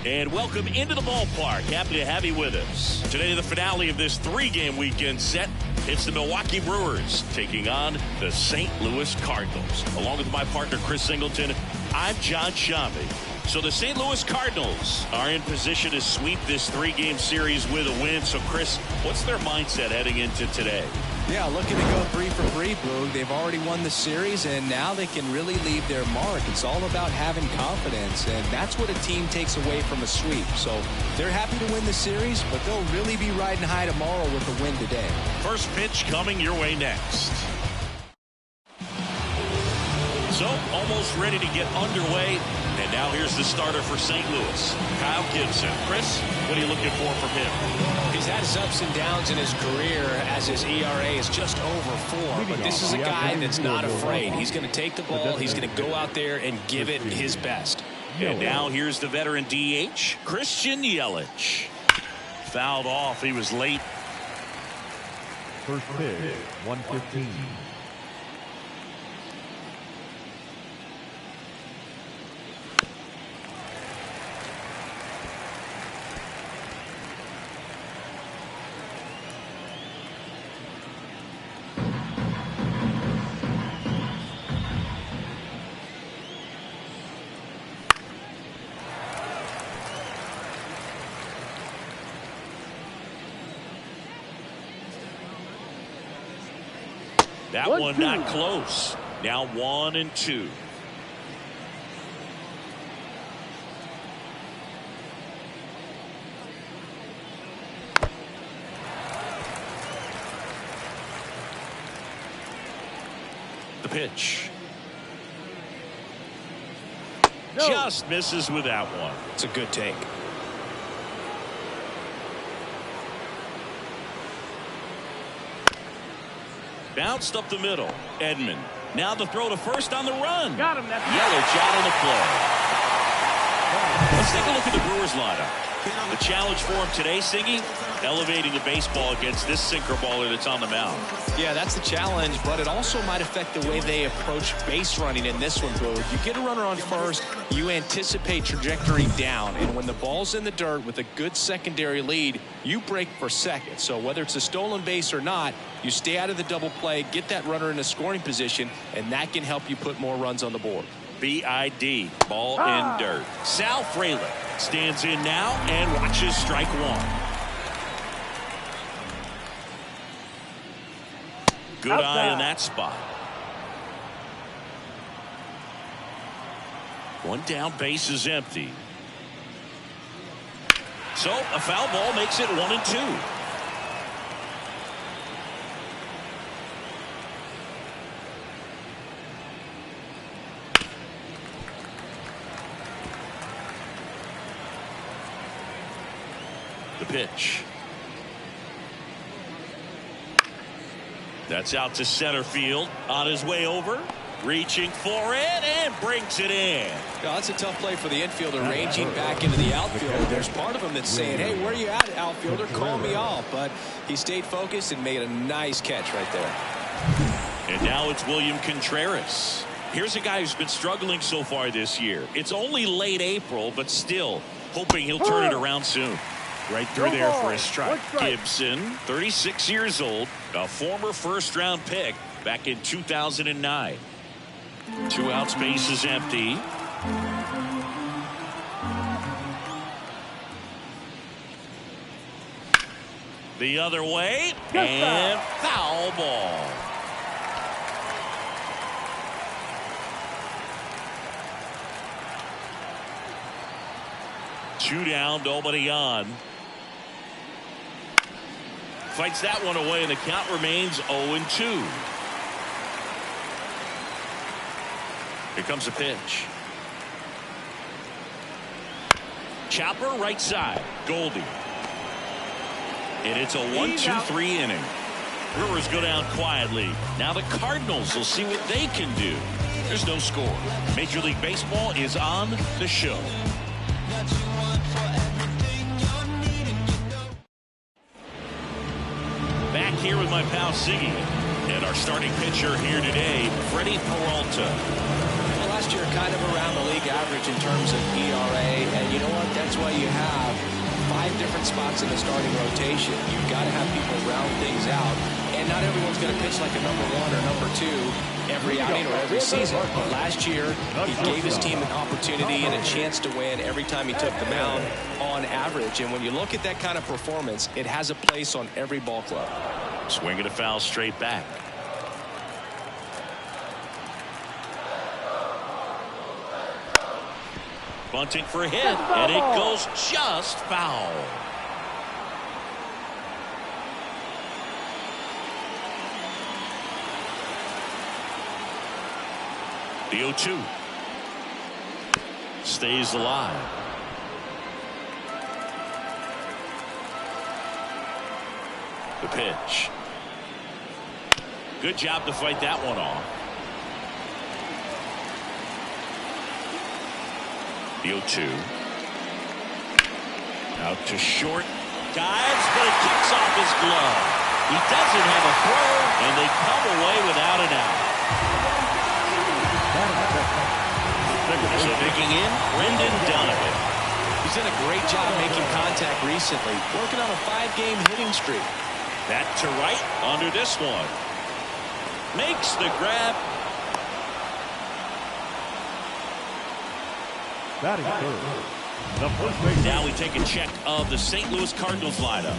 And welcome into the ballpark. Happy to have you with us. Today, the finale of this three-game weekend set. It's the Milwaukee Brewers taking on the St. Louis Cardinals. Along with my partner, Chris Singleton, I'm John Shambi. So the St. Louis Cardinals are in position to sweep this three-game series with a win. So, Chris, what's their mindset heading into today? Yeah, looking to go 3 for 3, Boog. They've already won the series, and now they can really leave their mark. It's all about having confidence, and that's what a team takes away from a sweep. So they're happy to win the series, but they'll really be riding high tomorrow with a win today. First pitch coming your way next. So, almost ready to get underway. And now here's the starter for St. Louis, Kyle Gibson. Chris, what are you looking for from him? He's had his ups and downs in his career as his ERA is just over 4. But this is a guy that's not afraid. He's going to take the ball. He's going to go out there and give it his best. And now here's the veteran DH, Christian Yelich. Fouled off. He was late. First pitch, 115. That one not close. Now 1-2. The pitch. No. Just misses with that one. It's a good take. Bounced up the middle. Edman. Now the throw to first on the run. Got him. Yelich out on the play. Let's take a look at the Brewers lineup. The challenge for him today, Siggy, elevating the baseball against this sinker baller that's on the mound. Yeah, that's the challenge, but it also might affect the way they approach base running in this one, Boog. You get a runner on first, you anticipate trajectory down, and when the ball's in the dirt with a good secondary lead, you break for second. So whether it's a stolen base or not, you stay out of the double play, get that runner in a scoring position, and that can help you put more runs on the board. BID, ball in dirt. Sal Frelick stands in now and watches strike one. Good eye in that spot. One down, base is empty. So a foul ball makes it 1-2. The pitch. That's out to center field. On his way over. Reaching for it and brings it in. Yeah, that's a tough play for the infielder ranging back into the outfield. There's part of him that's saying, hey, where are you at, outfielder? Call me off. But he stayed focused and made a nice catch right there. And now it's William Contreras. Here's a guy who's been struggling so far this year. It's only late April, but still hoping he'll turn it around soon. Right through there for a strike. Gibson, 36 years old, a former first-round pick back in 2009. 2 outs, base is empty. The other way, and foul ball. Two down, nobody on. Fights that one away, and the count remains 0-2. Here comes a pitch. Chopper right side. Goldie. And it's a 1-2-3 inning. Brewers go down quietly. Now the Cardinals will see what they can do. There's no score. Major League Baseball is on the show. Back here with my pal Siggy. And our starting pitcher here today, Freddie Peralta. last year kind of around the league average in terms of ERA. And you know what? That's why you have 5 different spots in the starting rotation. You've got to have people round things out. And not everyone's going to pitch like a number 1 or number 2 every outing or every season. But last year, he gave his team an opportunity and a chance to win every time he took the mound on average. And when you look at that kind of performance, it has a place on every ball club. Swing and a foul straight back. Bunting for a hit, and it goes just foul. The 0-2 stays alive. The pitch. Good job to fight that one off. The 0-2. Out to short. Dives, but it kicks off his glove. He doesn't have a throw, and they come away without an out. So digging in, Brendan Donovan. He's done a great job making contact recently, working on a 5-game hitting streak. That to right under this one. Makes the grab. Batting third, the first base. Now we take a check of the St. Louis Cardinals lineup.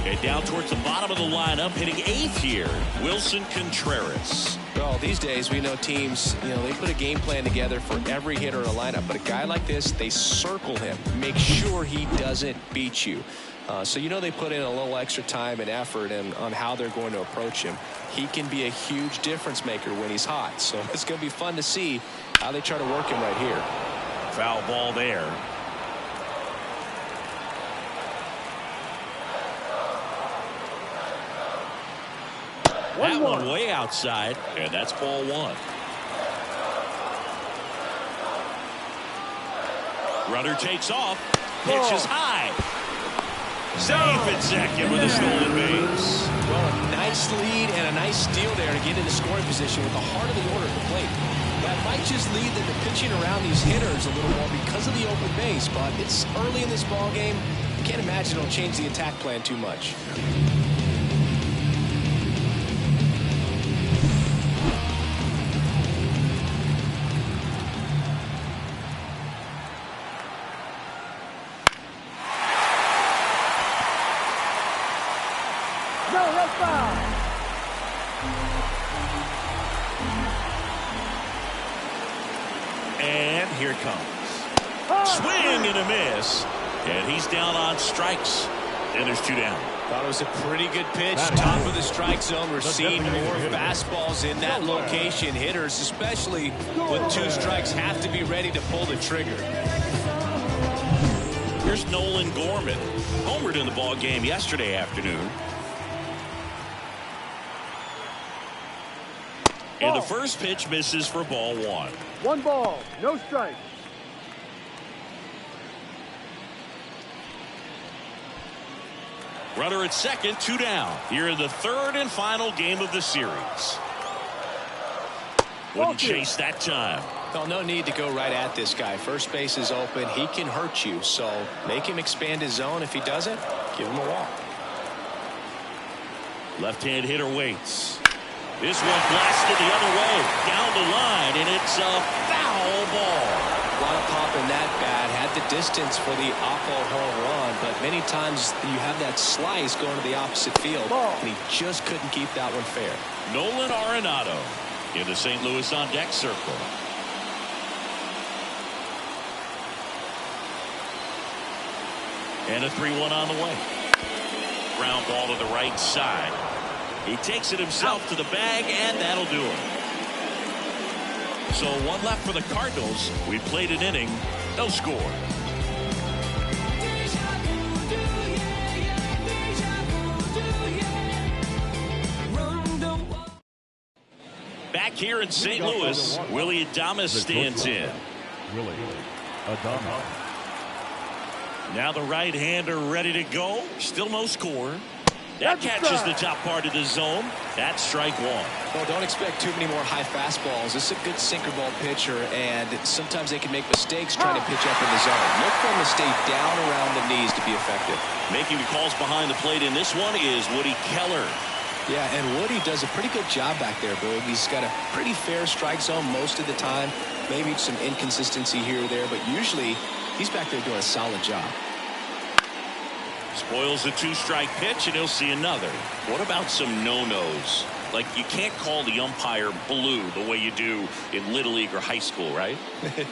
And down towards the bottom of the lineup, hitting 8th here, Wilson Contreras. Well, these days we know teams, they put a game plan together for every hitter in a lineup. But a guy like this, they circle him, make sure he doesn't beat you. So they put in a little extra time and effort on how they're going to approach him. He can be a huge difference maker when he's hot. So it's going to be fun to see how they try to work him right here. Foul ball there. That one way outside, and that's ball 1. Runner takes off, pitches high. Safe at second with a stolen base. Well, a nice lead and a nice steal there to get into scoring position with the heart of the order at the plate. That might just lead them to pitching around these hitters a little more because of the open base, but it's early in this ball game. I can't imagine it'll change the attack plan too much. And here it comes. Swing and a miss. And he's down on strikes. And there's 2 down. Thought it was a pretty good pitch. Top of the strike zone. We're seeing more fastballs in that location. Hitters, especially with 2 strikes, have to be ready to pull the trigger. Here's Nolan Gorman. Homered in the ball game yesterday afternoon. And the first pitch misses for ball 1. 1 ball, no strike. Runner at second, 2 down. Here in the 3rd and final game of the series. Wouldn't chase that time. Well, no need to go right at this guy. First base is open. He can hurt you. So make him expand his zone. If he doesn't, give him a walk. Left-hand hitter waits. This one blasted the other way. Down the line, and it's a foul ball. A lot of pop in that bat. Had the distance for the Oppo home run, but many times you have that slice going to the opposite field, and he just couldn't keep that one fair. Nolan Arenado in the St. Louis on deck circle. And a 3-1 on the way. Ground ball to the right side. He takes it himself to the bag, and that'll do it. So 1 left for the Cardinals. We played an inning, no score. Back here in St. Louis, Willie Adames stands in. Willie Adames. Now the right-hander ready to go. Still no score. That catches the top part of the zone. That's strike one. Well, don't expect too many more high fastballs. This is a good sinker ball pitcher, and sometimes they can make mistakes trying to pitch up in the zone. Look for him to stay down around the knees to be effective. Making the calls behind the plate in this one is Woody Keller. Yeah, and Woody does a pretty good job back there, Boog. He's got a pretty fair strike zone most of the time. Maybe some inconsistency here or there, but usually he's back there doing a solid job. Spoils a two-strike pitch, and he'll see another. What about some no-nos? Like, you can't call the umpire blue the way you do in Little League or high school, right?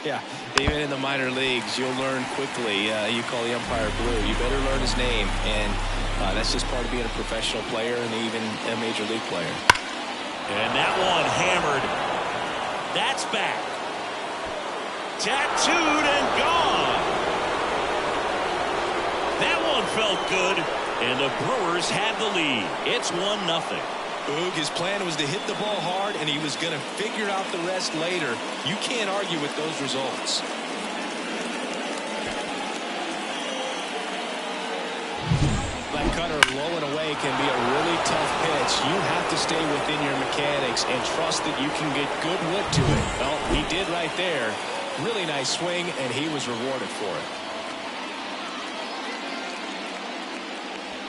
Yeah, even in the minor leagues, you'll learn quickly. You call the umpire blue. You better learn his name, and that's just part of being a professional player and even a major league player. And that one hammered. That's back. Tattooed and gone. That one felt good, and the Brewers had the lead. It's 1-0. Boog, his plan was to hit the ball hard, and he was going to figure out the rest later. You can't argue with those results. That cutter low and away can be a really tough pitch. You have to stay within your mechanics and trust that you can get good wood to it. Well, he did right there. Really nice swing, and he was rewarded for it.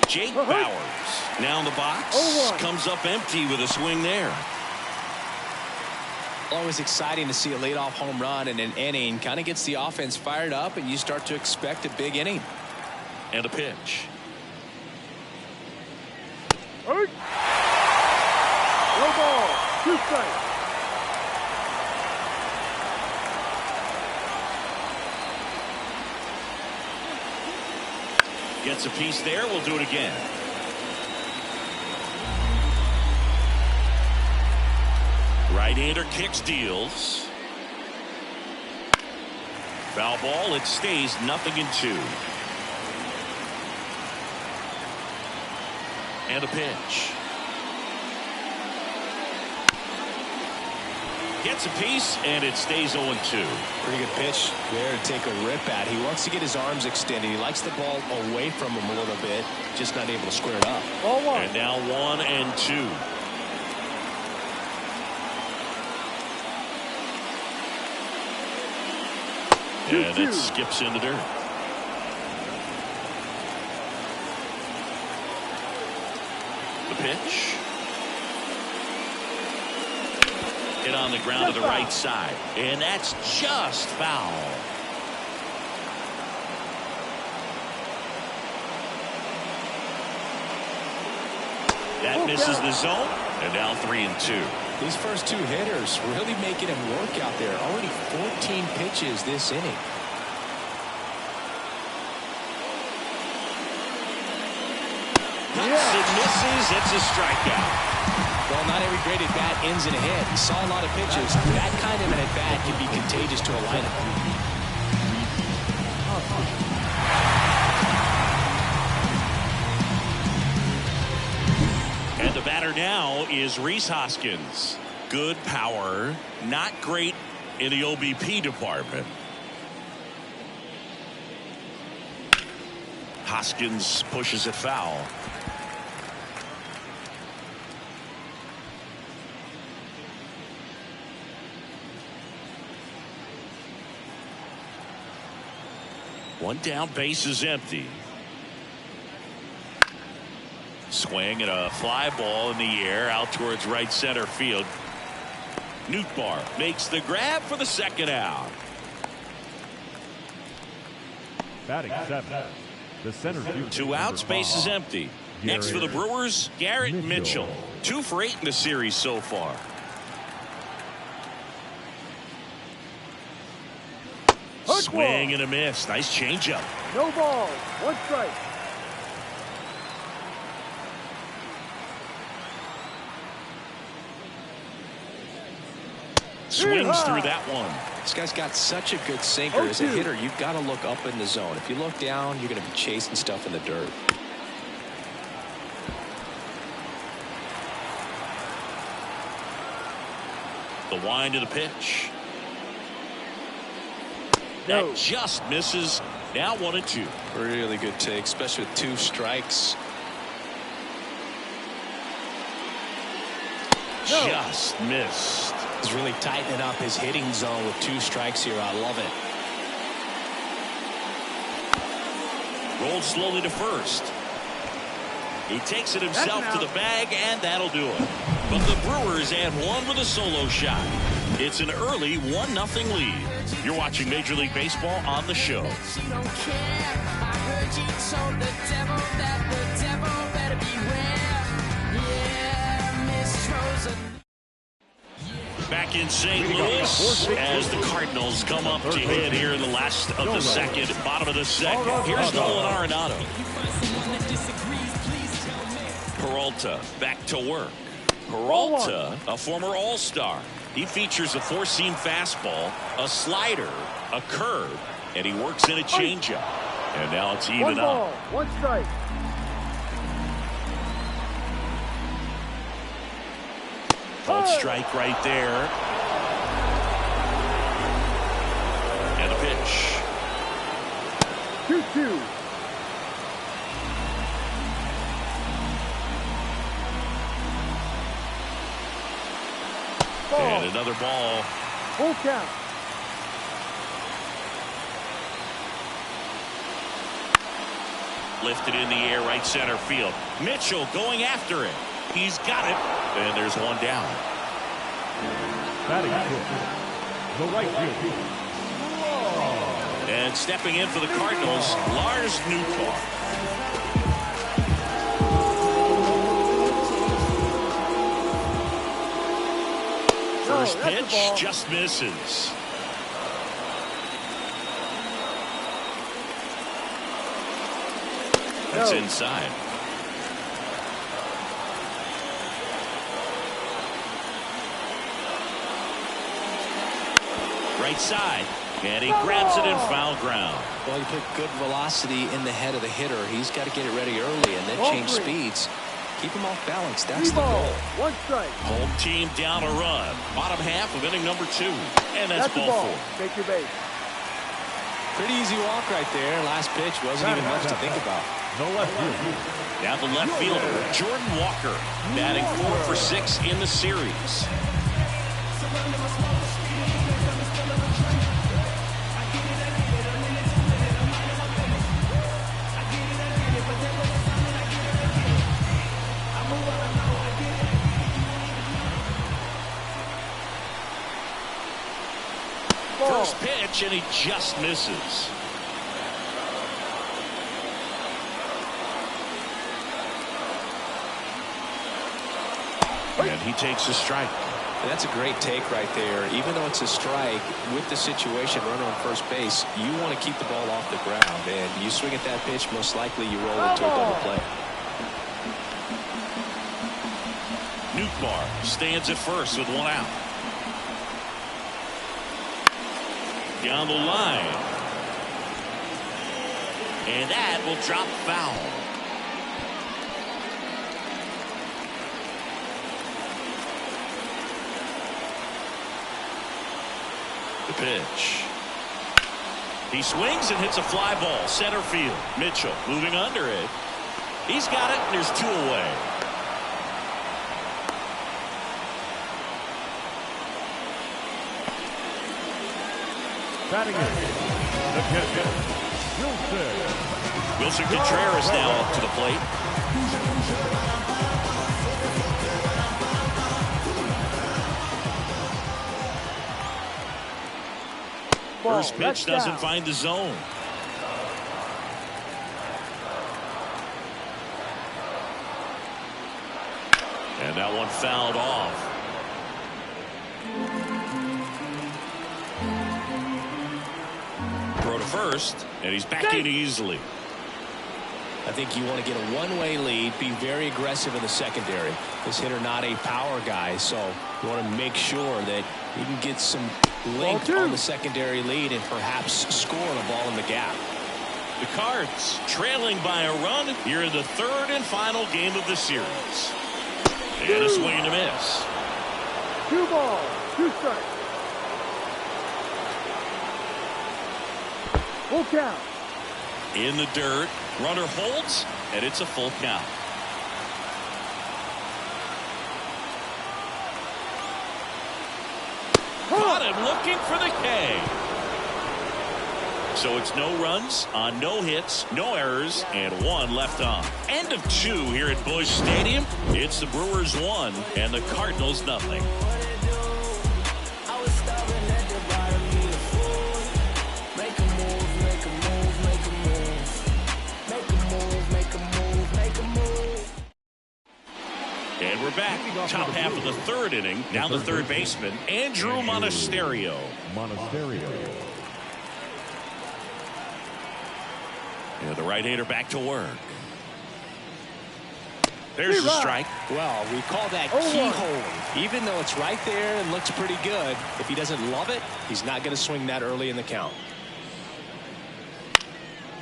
Jake Bauers now in the box. Comes up empty with a swing there. Always exciting to see a leadoff home run in an inning. Kind of gets the offense fired up, and you start to expect a big inning. And a pitch. No ball. 2 strikes. Gets a piece there. We'll do it again. Right-hander kicks, deals. Foul ball. It stays 0-2. And a pitch. Gets a piece, and it stays 0-2. Pretty good pitch there to take a rip at. He wants to get his arms extended. He likes the ball away from him a little bit, just not able to square it up. And now 1-2. And it skips in the dirt. The pitch. Hit on the ground to the right side. And that's just foul. That misses the zone. And now 3-2. These first two hitters really making him work out there. Already 14 pitches this inning. Cuts and misses. It's a strikeout. Well, not every great at-bat ends in a hit. He saw a lot of pitches. That kind of an at-bat can be contagious to a lineup. And the batter now is Rhys Hoskins. Good power, not great in the OBP department. Hoskins pushes it foul. One down, base is empty. Swing and a fly ball in the air out towards right center field. Nootbaar makes the grab for the second out. Batting 7. The center field. 2 outs, base is empty. Next for the Brewers, Garrett Mitchell. 2 for 8 in the series so far. Swing and a miss. Nice changeup. No ball. 1 strike. Swings through that one. This guy's got such a good sinker. As a hitter, you've got to look up in the zone. If you look down, you're going to be chasing stuff in the dirt. The wind of the pitch. That just misses. Now 1-2. Really good take, especially with 2 strikes. just missed. He's really tightening up his hitting zone with 2 strikes here. I love it. Rolled slowly to first. He takes it himself to the bag, and that'll do it. But the Brewers add 1 with a solo shot. It's an early 1-0 lead. You're watching Major League Baseball on the show. Back in St. Louis as the Cardinals come up to hit here in the last of the second, bottom of the second. Here's Nolan Arenado. Peralta back to work. Peralta, a former All-Star. He features a 4-seam fastball, a slider, a curve, and he works in a changeup. And now it's even up. 1 strike. Called strike right there. And a pitch. 2-2. And another ball. Full count. Lifted in the air, right center field. Mitchell going after it. He's got it. And there's 1 down. Batting 6, the right field. And stepping in for the Cardinals, Lars Nootbaar. First pitch just misses. That's inside. Right side, and he grabs it in foul ground. Well, you put good velocity in the head of the hitter. He's got to get it ready early and then change speeds. Keep him off balance. That's the goal. 1 strike. Home team down a run. Bottom half of inning number 2. And that's ball 4. Take your base. Pretty easy walk right there. Last pitch wasn't even much to think about. The left field. Now the left fielder, Jordan Walker, batting 4 for 6 in the series. First pitch, and he just misses. And he takes a strike. And that's a great take right there. Even though it's a strike, with the situation, runner on first base, you want to keep the ball off the ground. And you swing at that pitch, most likely you roll into a double play. Nootbaar stands at first with 1 out. Down the line. And that will drop foul. The pitch. He swings and hits a fly ball. Center field. Mitchell moving under it. He's got it, and there's 2 away. Batting in. The catcher, Wilson Contreras now up to the plate. First pitch doesn't find the zone. And that one fouled off. Throw to first, and he's back in easily. I think you want to get a one-way lead, be very aggressive in the secondary. This hitter not a power guy, so you want to make sure that you can get some length on the secondary lead and perhaps score a ball in the gap. The Cards trailing by a run here in the 3rd and final game of the series. And a swing and a miss. 2 balls, 2 strikes. Full count. In the dirt, runner holds, and it's a full count. and looking for the K. So it's no runs on no hits, no errors, and 1 left on. End of 2 here at Busch Stadium. It's the Brewers 1 and the Cardinals nothing. And we're back. Top half of the 3rd inning. Down the 3rd baseman, Andrew Monasterio. And the right-hander back to work. There's the strike. Well, we call that keyhole. Even though it's right there and looks pretty good, if he doesn't love it, he's not going to swing that early in the count.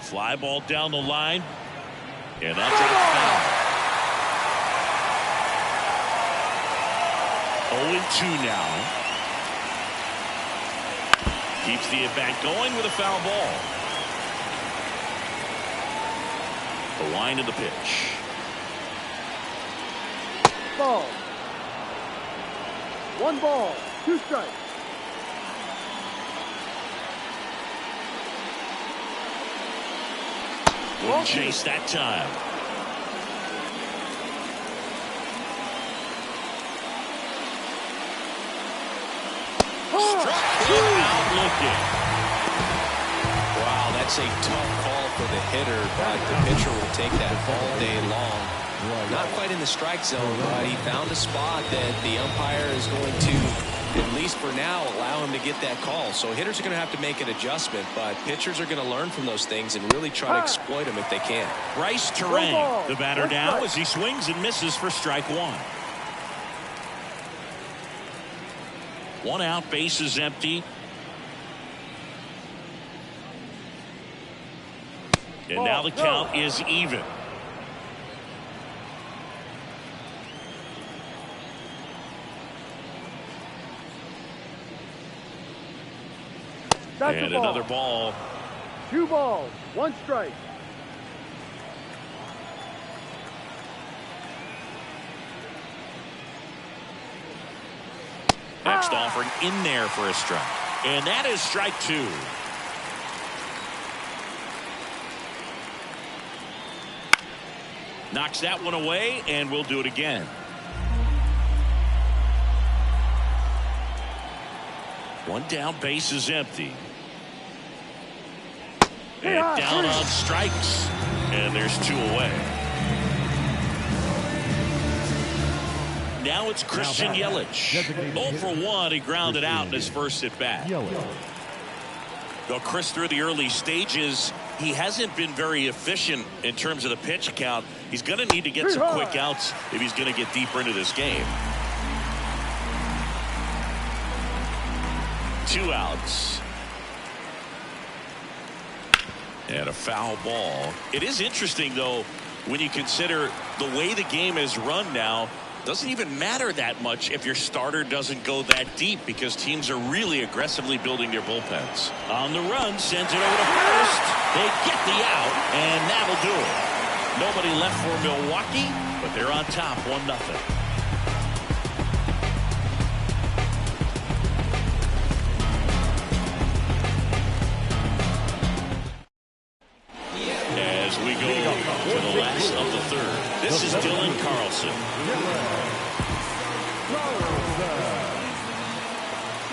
Fly ball down the line. And that's out. 0-2 now. Keeps the at-bat going with a foul ball. The line of the pitch. Ball. 1 ball, 2 strikes. Wouldn't chase that time. Struck him out looking. Wow, that's a tough call for the hitter, but the pitcher will take that all day long. Not quite in the strike zone, but he found a spot that the umpire is going to, at least for now, allow him to get that call. So hitters are going to have to make an adjustment, but pitchers are going to learn from those things and really try to exploit them if they can. Bryce Terang, the batter now as he swings and misses for strike 1. 1 out, bases empty. And now the count is even. And another ball. 2 balls, 1 strike. Next offering in there for a strike. And that is strike 2. Knocks that one away, and we'll do it again. One down, base is empty. And down on strikes. And there's 2 away. Now it's Christian Yelich. 0 for 1. He grounded out in his first at bat. Though Chris, through the early stages, he hasn't been very efficient in terms of the pitch count. He's going to need to get some quick outs if he's going to get deeper into this game. 2 outs. And a foul ball. It is interesting, though, when you consider the way the game is run now. Doesn't even matter that much if your starter doesn't go that deep, because teams are really aggressively building their bullpens. On the run, sends it over to first. They get the out, and that'll do it. Nobody left for Milwaukee, but they're on top 1-0. As we go to the last of the 3rd. This is Dylan Carlson.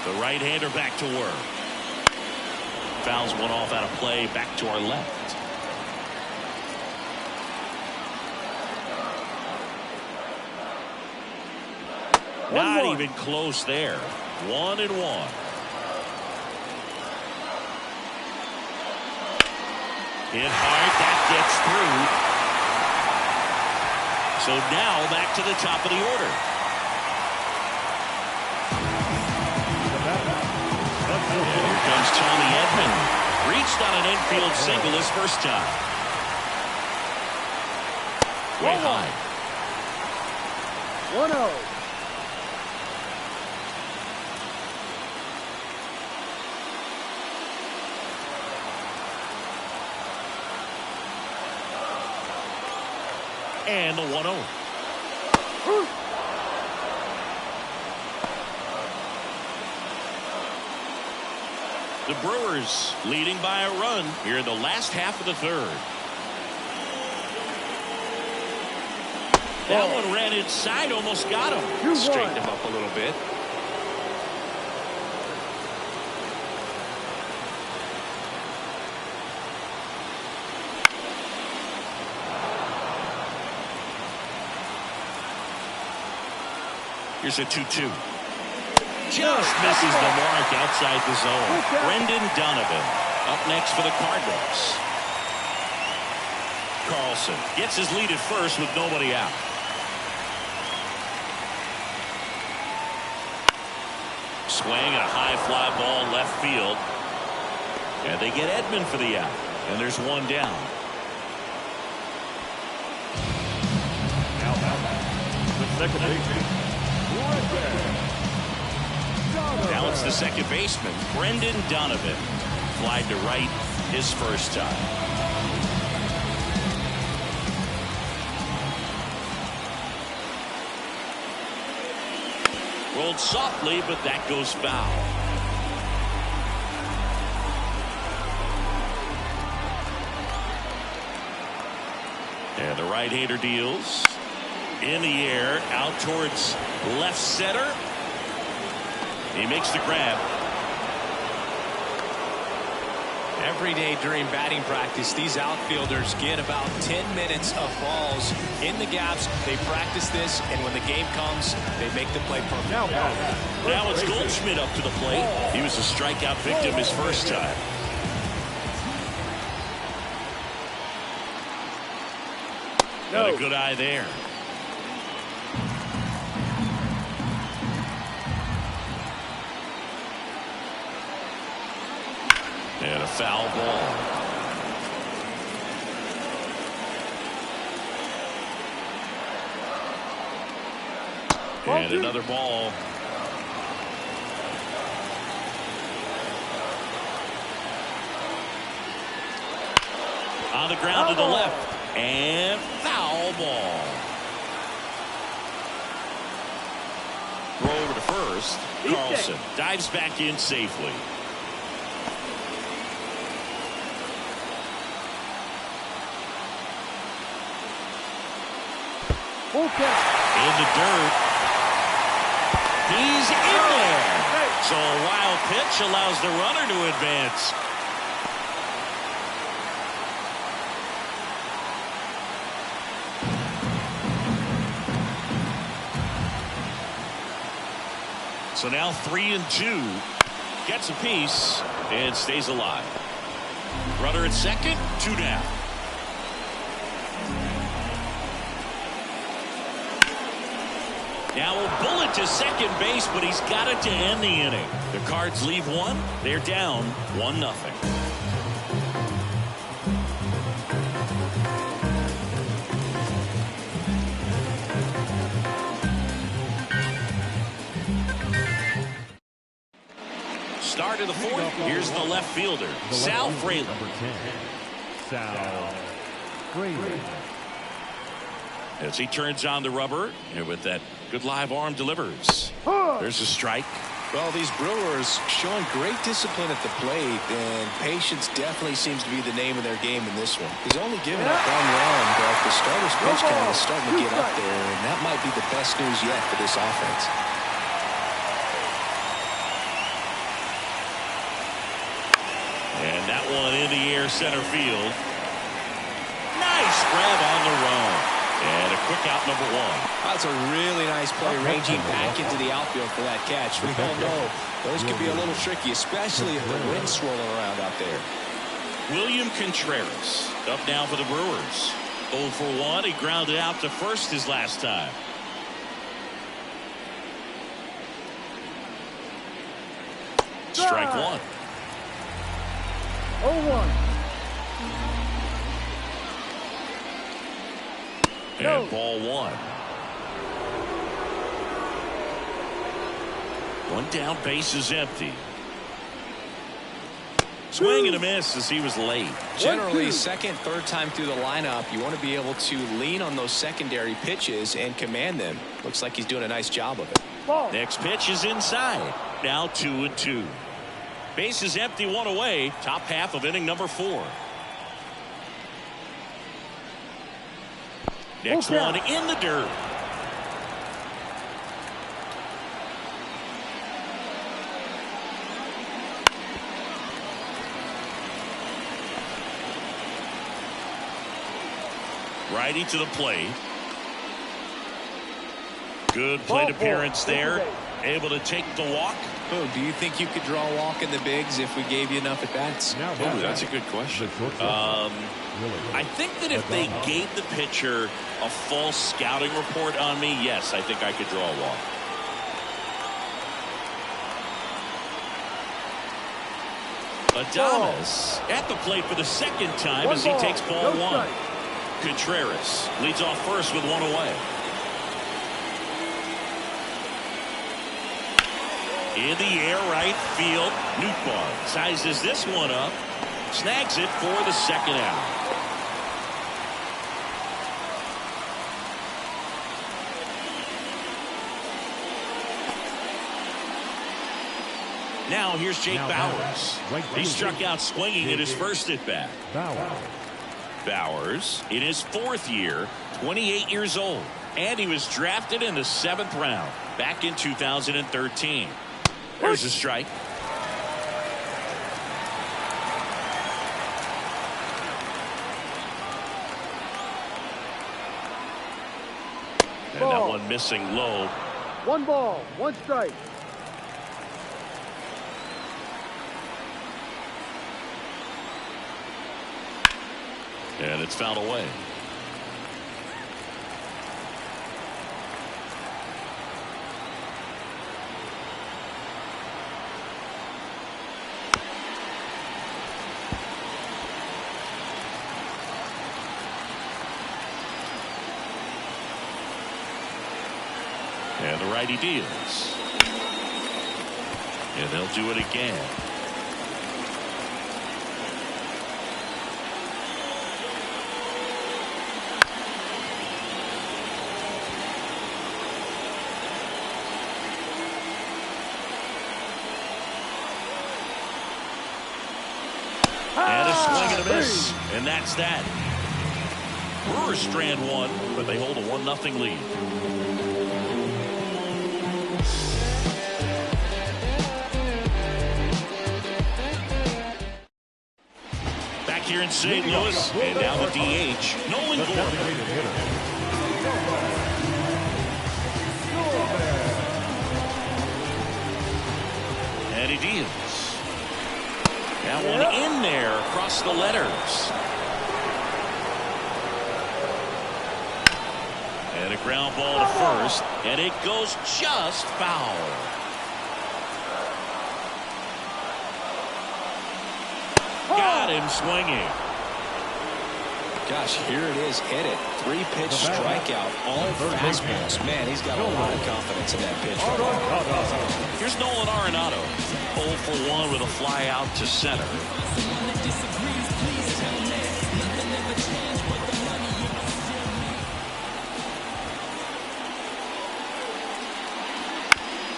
The right-hander back to work. Fouls one off out of play, back to our left. Not even close there. 1-1. Hit hard, that gets through. So now back to the top of the order. And here comes Tommy Edman. Reached on an infield single his first time. Way high. 1-0. And the 1-0. The Brewers leading by a run here in the last half of the third. That one ran inside, almost got him. Straightened him up a little bit. Here's a 2-2. Just misses the mark outside the zone. Brendan Donovan up next for the Cardinals. Carlson gets his lead at first with nobody out. Swing and a high fly ball left field. And they get Edman for the out. And there's one down. The second baseman. Now it's the second baseman, Brendan Donovan. Flied to right his first time. Rolled softly, but that goes foul. And the right-hander deals. In the air, out towards left center. He makes the grab. Every day during batting practice, these outfielders get about 10 minutes of balls in the gaps. They practice this, and when the game comes, they make the play perfect. Now it's Goldschmidt up to the plate. He was a strikeout victim his first time. Got a good eye there. And a foul ball. And another ball. On the ground to the left. And foul ball. Throw over to first. Carlson dives back in safely. In the dirt. He's in there. So a wild pitch allows the runner to advance. So now 3-2. Gets a piece and stays alive. Runner at second, 2 down. Now a bullet to second base, but he's got it to end the inning. The Cards leave one. They're down 1-0. Start of the fourth. Here's the left fielder, Sal Fraley. Number 10, Sal Fraley. As he turns on the rubber, and with that good live arm delivers. There's a strike. Well, these Brewers showing great discipline at the plate, and patience definitely seems to be the name of their game in this one. He's only given up 1 run, but the starter's pitch count is starting to get up there, and that might be the best news yet for this offense. And that one in the air center field. Nice grab on the run. And a quick out, number 1. That's a really nice play, ranging back into the outfield for that catch. We all know those could be a little tricky, especially if the wind's swirling around out there. William Contreras up now for the Brewers. 0 for 1. He grounded out to first his last time. Strike 1. 0-1. And ball 1. 1 down, base is empty. Swing and a miss as he was late. Generally, second, third time through the lineup, you want to be able to lean on those secondary pitches and command them. Looks like he's doing a nice job of it. Next pitch is inside. Now 2-2. Base is empty, one away. Top half of inning number 4. Next one in the dirt. Righty to the plate. Good plate appearance there. Able to take the walk. Oh, do you think you could draw a walk in the bigs if we gave you enough at bats? Ooh, that's a good question. I think that if they gave the pitcher a false scouting report on me, yes, I think I could draw a walk. Adames at the plate for the second time as he takes ball 1. Contreras leads off first with 1 away. In the air, right field. Nootbaar sizes this one up. Snags it for the second out. Now here's Jake Bauers. He struck out swinging in his first at bat. Bauers in his 4th year, 28 years old, and he was drafted in the 7th round back in 2013. There's a strike. And that one missing low. 1 ball, 1 strike. And it's fouled away. And the righty deals. And they'll do it again. And a swing and a miss. And that's that. Brewers strand 1, but they hold a 1-0 lead. Back here in St. Louis, and now the DH, Nolan Gorman. And he deals. That one in there across the letters. And a ground ball to first, and it goes just foul. Got him swinging. Gosh, here it is, hit it. 3-pitch strikeout, all fastballs. Man, he's got a lot of confidence in that pitch. Here's Nolan Arenado, 0 for 1 with a fly out to center.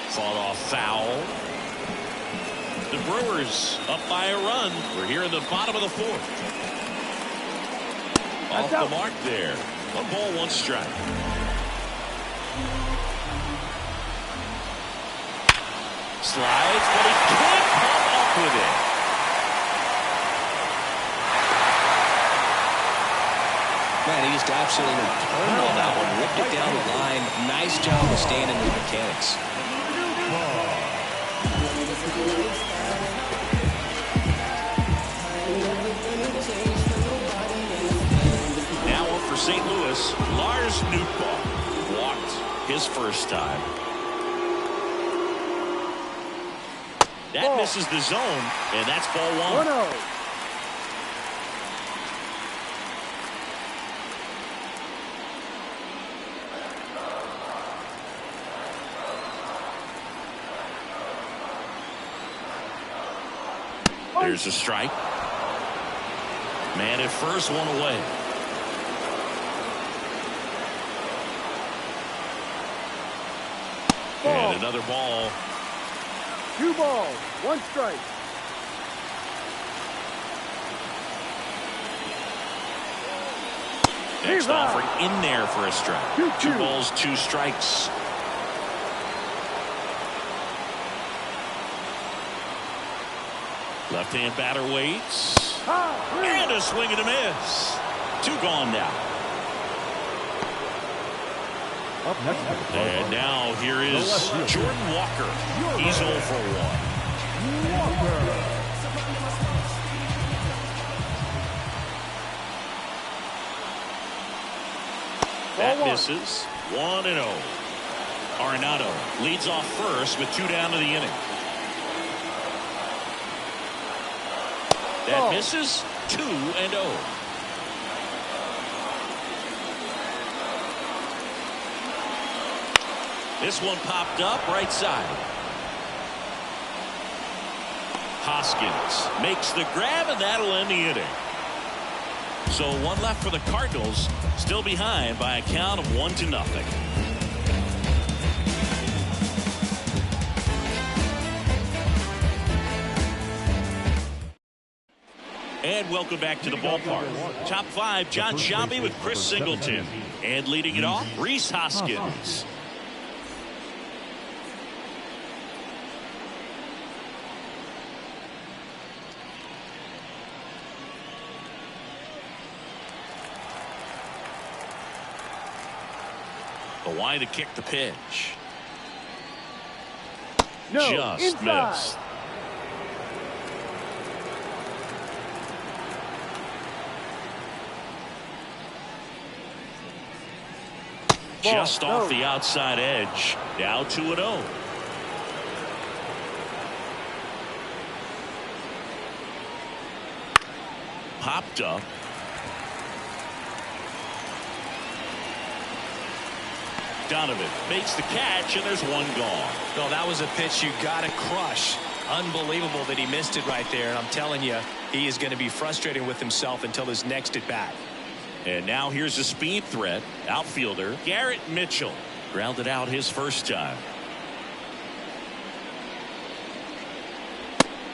Fought off foul. The Brewers up by a run. We're here in the bottom of the 4th. Off the mark there. 1 ball, 1 strike. Slides, but he can't come up with it. Man, he just absolutely turned on that one. Ripped it down the line. Nice job of staying in the mechanics. For St. Louis, Lars Nootbaar walked his first time. That misses the zone, and that's ball 1. 1-0. There's a strike. Man at first, 1 away. And another ball. 2 balls, 1 strike. Next offering in there for a strike. 2 balls, 2 strikes. Left-hand batter waits. And a swing and a miss. 2 gone now. And now here is Jordan Walker. He's 0 for 1. That misses. 1-0. Arenado leads off first with 2 down to the inning. That misses. 2-0. This one popped up right side. Hoskins makes the grab, and that'll end the inning. So 1 left for the Cardinals, still behind by a count of 1-0. And welcome back to the ballpark. Top 5, John Sciambi with Chris Singleton. And leading it off, Rhys Hoskins. Why to kick the pitch? No, just inside. missed. Just off the outside edge. Now 2-0. Popped up. Donovan makes the catch, and there's 1 gone. No, that was a pitch you got to crush. Unbelievable that he missed it right there. And I'm telling you, he is going to be frustrated with himself until his next at bat. And now here's a speed threat. Outfielder Garrett Mitchell grounded out his first time.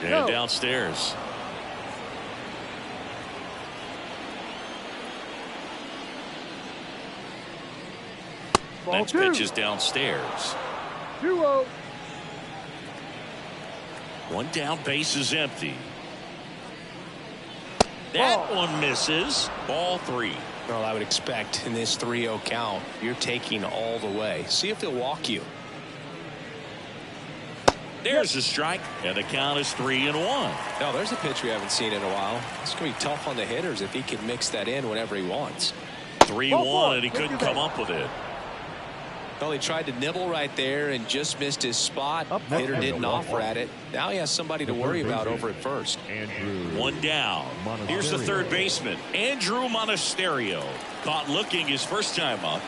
And downstairs. Next pitch is downstairs. 2-0. 1 down, base is empty. That one misses. Ball 3. Well, I would expect in this 3-0 count, you're taking all the way. See if he'll walk you. There's a strike, and the count is 3-1. No, there's a pitch we haven't seen in a while. It's going to be tough on the hitters if he can mix that in whenever he wants. 3-1, and he couldn't come up with it. Well, he tried to nibble right there and just missed his spot. Hitter didn't offer at it. Now he has somebody to worry about over at first. 1 down. Here's the third baseman, Andrew Monasterio. Caught looking his first time up.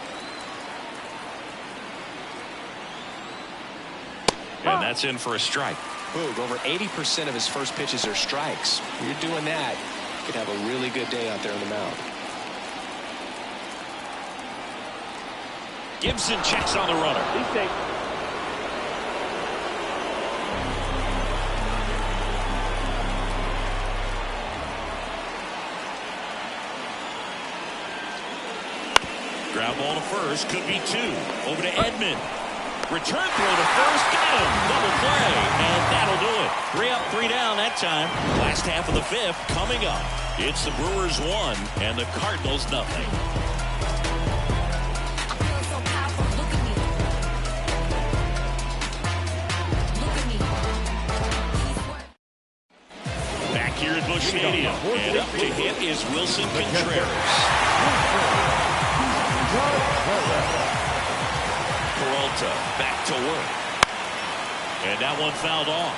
And that's in for a strike. Boog, over 80% of his first pitches are strikes. If you're doing that, you could have a really good day out there on the mound. Gibson checks on the runner. He's safe. Ground ball to first, could be 2. Over to Edman. Return throw to first, got him. Double play, and that'll do it. 3 up, 3 down that time. Last half of the 5th coming up. It's the Brewers 1 and the Cardinals nothing. Back here at Busch Stadium, and up to hit is Wilson Contreras. Peralta back to work. And that one fouled off.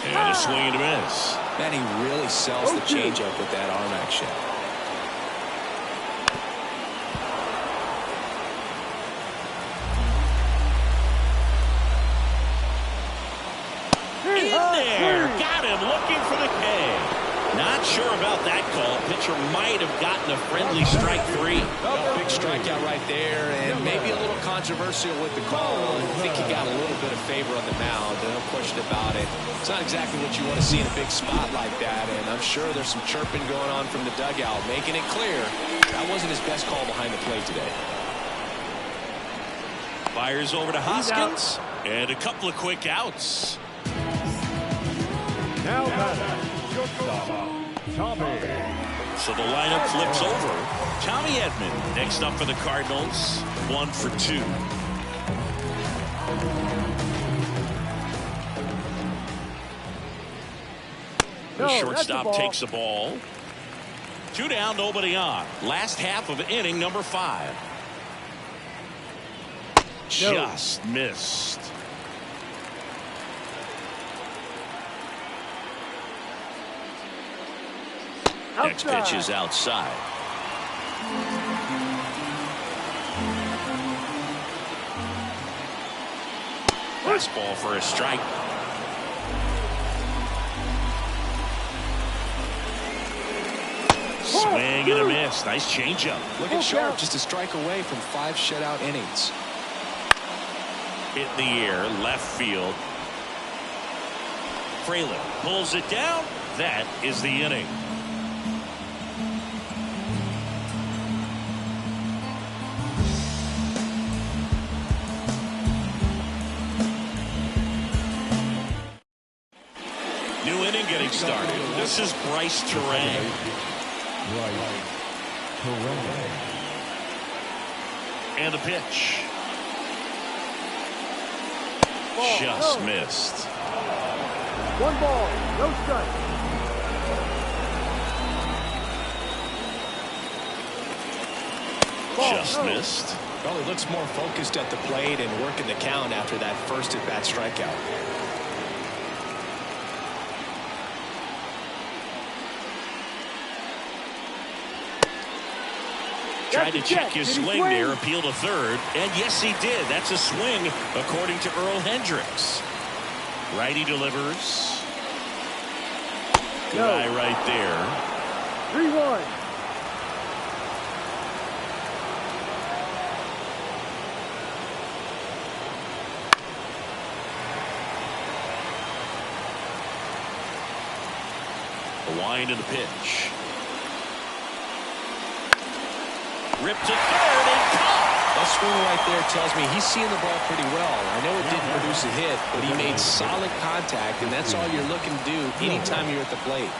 And a swing and a miss. Man, he really sells the changeup with that arm action. In there. Got him looking for the K. Not sure about that call. Pitcher might have gotten a friendly strike 3. Well, big strikeout right there, and maybe a little controversial with the call. I think he got a little bit of favor on the mound. No question about it. It's not exactly what you want to see in a big spot like that, and I'm sure there's some chirping going on from the dugout, making it clear that wasn't his best call behind the plate today. Fires over to Hoskins, and a couple of quick outs. Now batter, shortstop, Tommy. So the lineup flips over. Tommy Edman next up for the Cardinals, 1 for 2. The shortstop takes the ball. 2 down, nobody on. Last half of inning number 5. Just missed. Next pitch is outside. Fastball for a strike. Swing and a miss. Nice changeup. Looking sharp, just a strike away from 5 shutout innings. Hit in the air, left field. Fraley pulls it down. That is the inning. New inning getting started. This is Bryce Terang. And the pitch. Just missed. 1 ball, no strike. Just missed. Well, he looks more focused at the plate and working the count after that first at-bat strikeout. Tried to check his swing there, appeal to third, and yes, he did. That's a swing, according to Earl Hendricks. Righty delivers. Good eye right there. 3-1. The wind of the pitch. Ripped to third and caught. That swing right there tells me he's seeing the ball pretty well. I know it didn't produce a hit, but he made solid contact, and that's all you're looking to do anytime you're at the plate.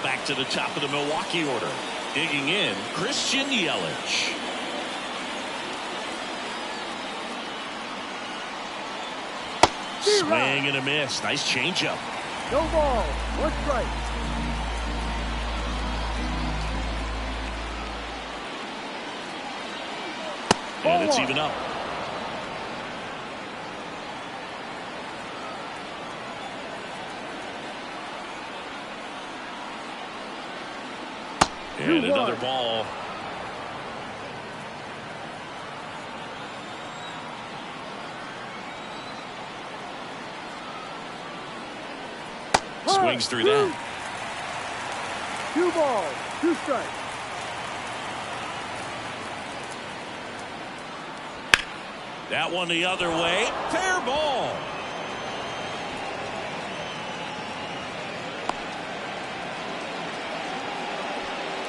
Back to the top of the Milwaukee order. Digging in, Christian Yelich. Swing and a miss. Nice changeup. No ball, 1 strike. And it's even up. And another ball. Swings through that. 2 balls, 2 strikes. That one the other way. Fair ball.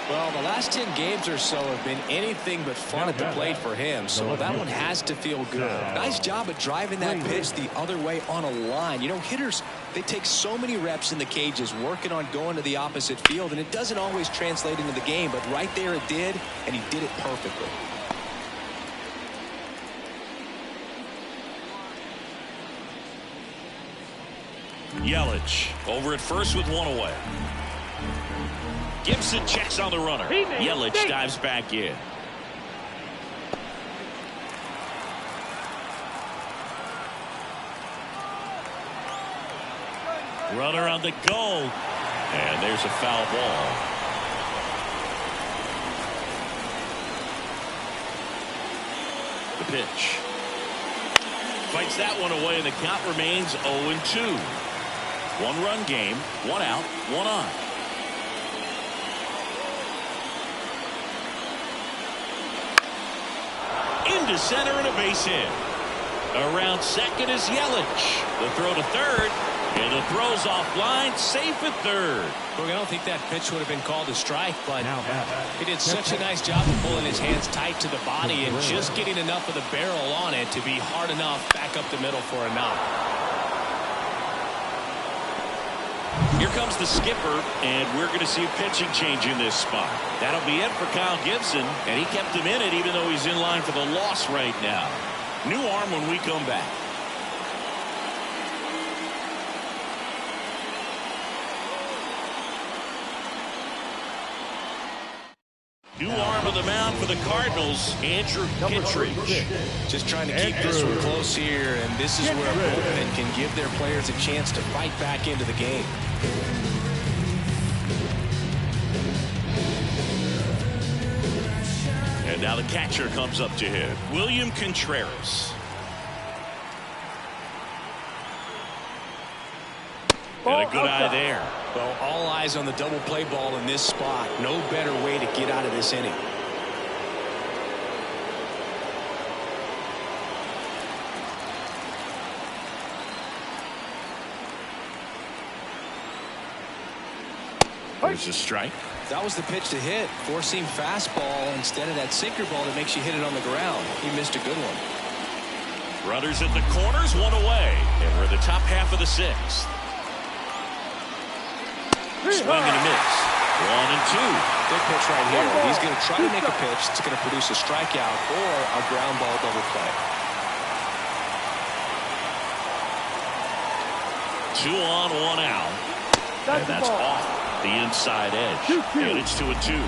Well, the last 10 games or so have been anything but fun at the plate for him, so that one has to feel good. Nice job of driving that pitch the other way on a line. You know, hitters, they take so many reps in the cages working on going to the opposite field, and it doesn't always translate into the game, but right there it did, and he did it perfectly. Yelich over at first with 1 away. Gibson checks on the runner. Yelich dives back in. Runner on the go. And there's a foul ball. The pitch. Fights that one away, and the count remains 0-2. 1-run game, 1 out, 1 on. to center and a base hit. Around second is Yelich. The throw to third. And the throw's offline, safe at third. Well, I don't think that pitch would have been called a strike, but Now back. he did such a nice job of pulling his hands tight to the body and just getting enough of the barrel on it to be hard enough back up the middle for a knock. Here comes the skipper, and we're going to see a pitching change in this spot. That'll be it for Kyle Gibson, and he kept him in it even though he's in line for the loss right now. New arm when we come back. New arm of the mound for the Cardinals, Andrew Kittredge. Just trying to keep this one close here, and this is where a bullpen can give their players a chance to fight back into the game. And now the catcher comes up to hit, William Contreras. And a good eye there. Well, all eyes on the double play ball in this spot. No better way to get out of this inning. There's a strike. That was the pitch to hit. Four-seam fastball instead of that sinker ball that makes you hit it on the ground. He missed a good one. Runners at the corners, one away. And we're in the top half of the sixth. Swing and a miss. 1-2. Big pitch right here. He's going to try to make a pitch that's going to produce a strikeout or a ground ball double play. 2 on, 1 out. And that's off the inside edge. And it's 2-2.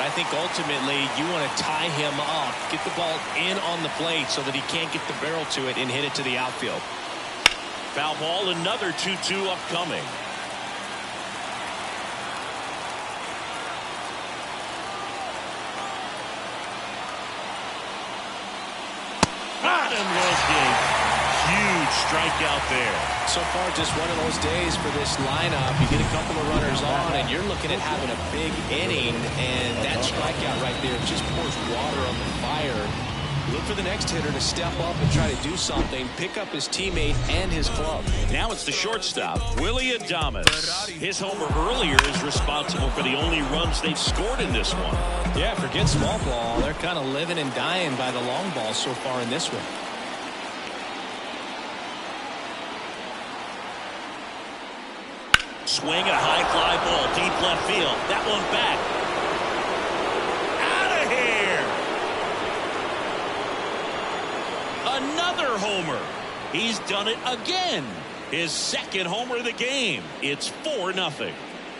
I think ultimately you want to tie him up, get the ball in on the plate so that he can't get the barrel to it and hit it to the outfield. Foul ball, another 2-2 upcoming. Bottom looking. Huge strikeout there. So far, just one of those days for this lineup. You get a couple of runners on, and you're looking at having a big inning, and that strikeout right there just pours water on the fire. Look for the next hitter to step up and try to do something, pick up his teammate and his club. Now it's the shortstop, Willie Adames. His homer earlier is responsible for the only runs they've scored in this one. Yeah, forget small ball. They're kind of living and dying by the long ball so far in this one. Swing and a high fly ball, deep left field. That one back. Out of here. Another homer. He's done it again. His second homer of the game. It's 4-0.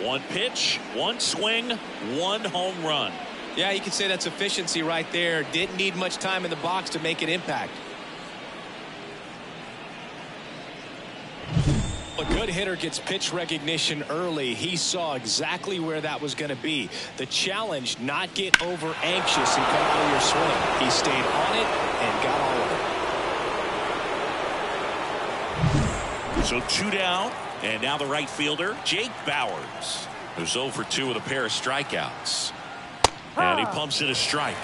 One pitch, one swing, one home run. Yeah, you could say that's efficiency right there. Didn't need much time in the box to make an impact. A good hitter gets pitch recognition early. He saw exactly where that was going to be. The challenge, not get over anxious and come out of your swing. He stayed on it and got all of it. So 2 down, and now the right fielder, Jake Bowers, who's 0 for 2 with a pair of strikeouts. And he pumps in a strike.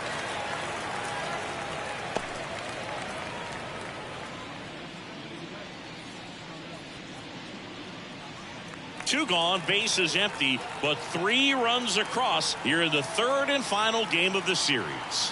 Two gone, bases empty, but 3 runs across here in the third and final game of the series.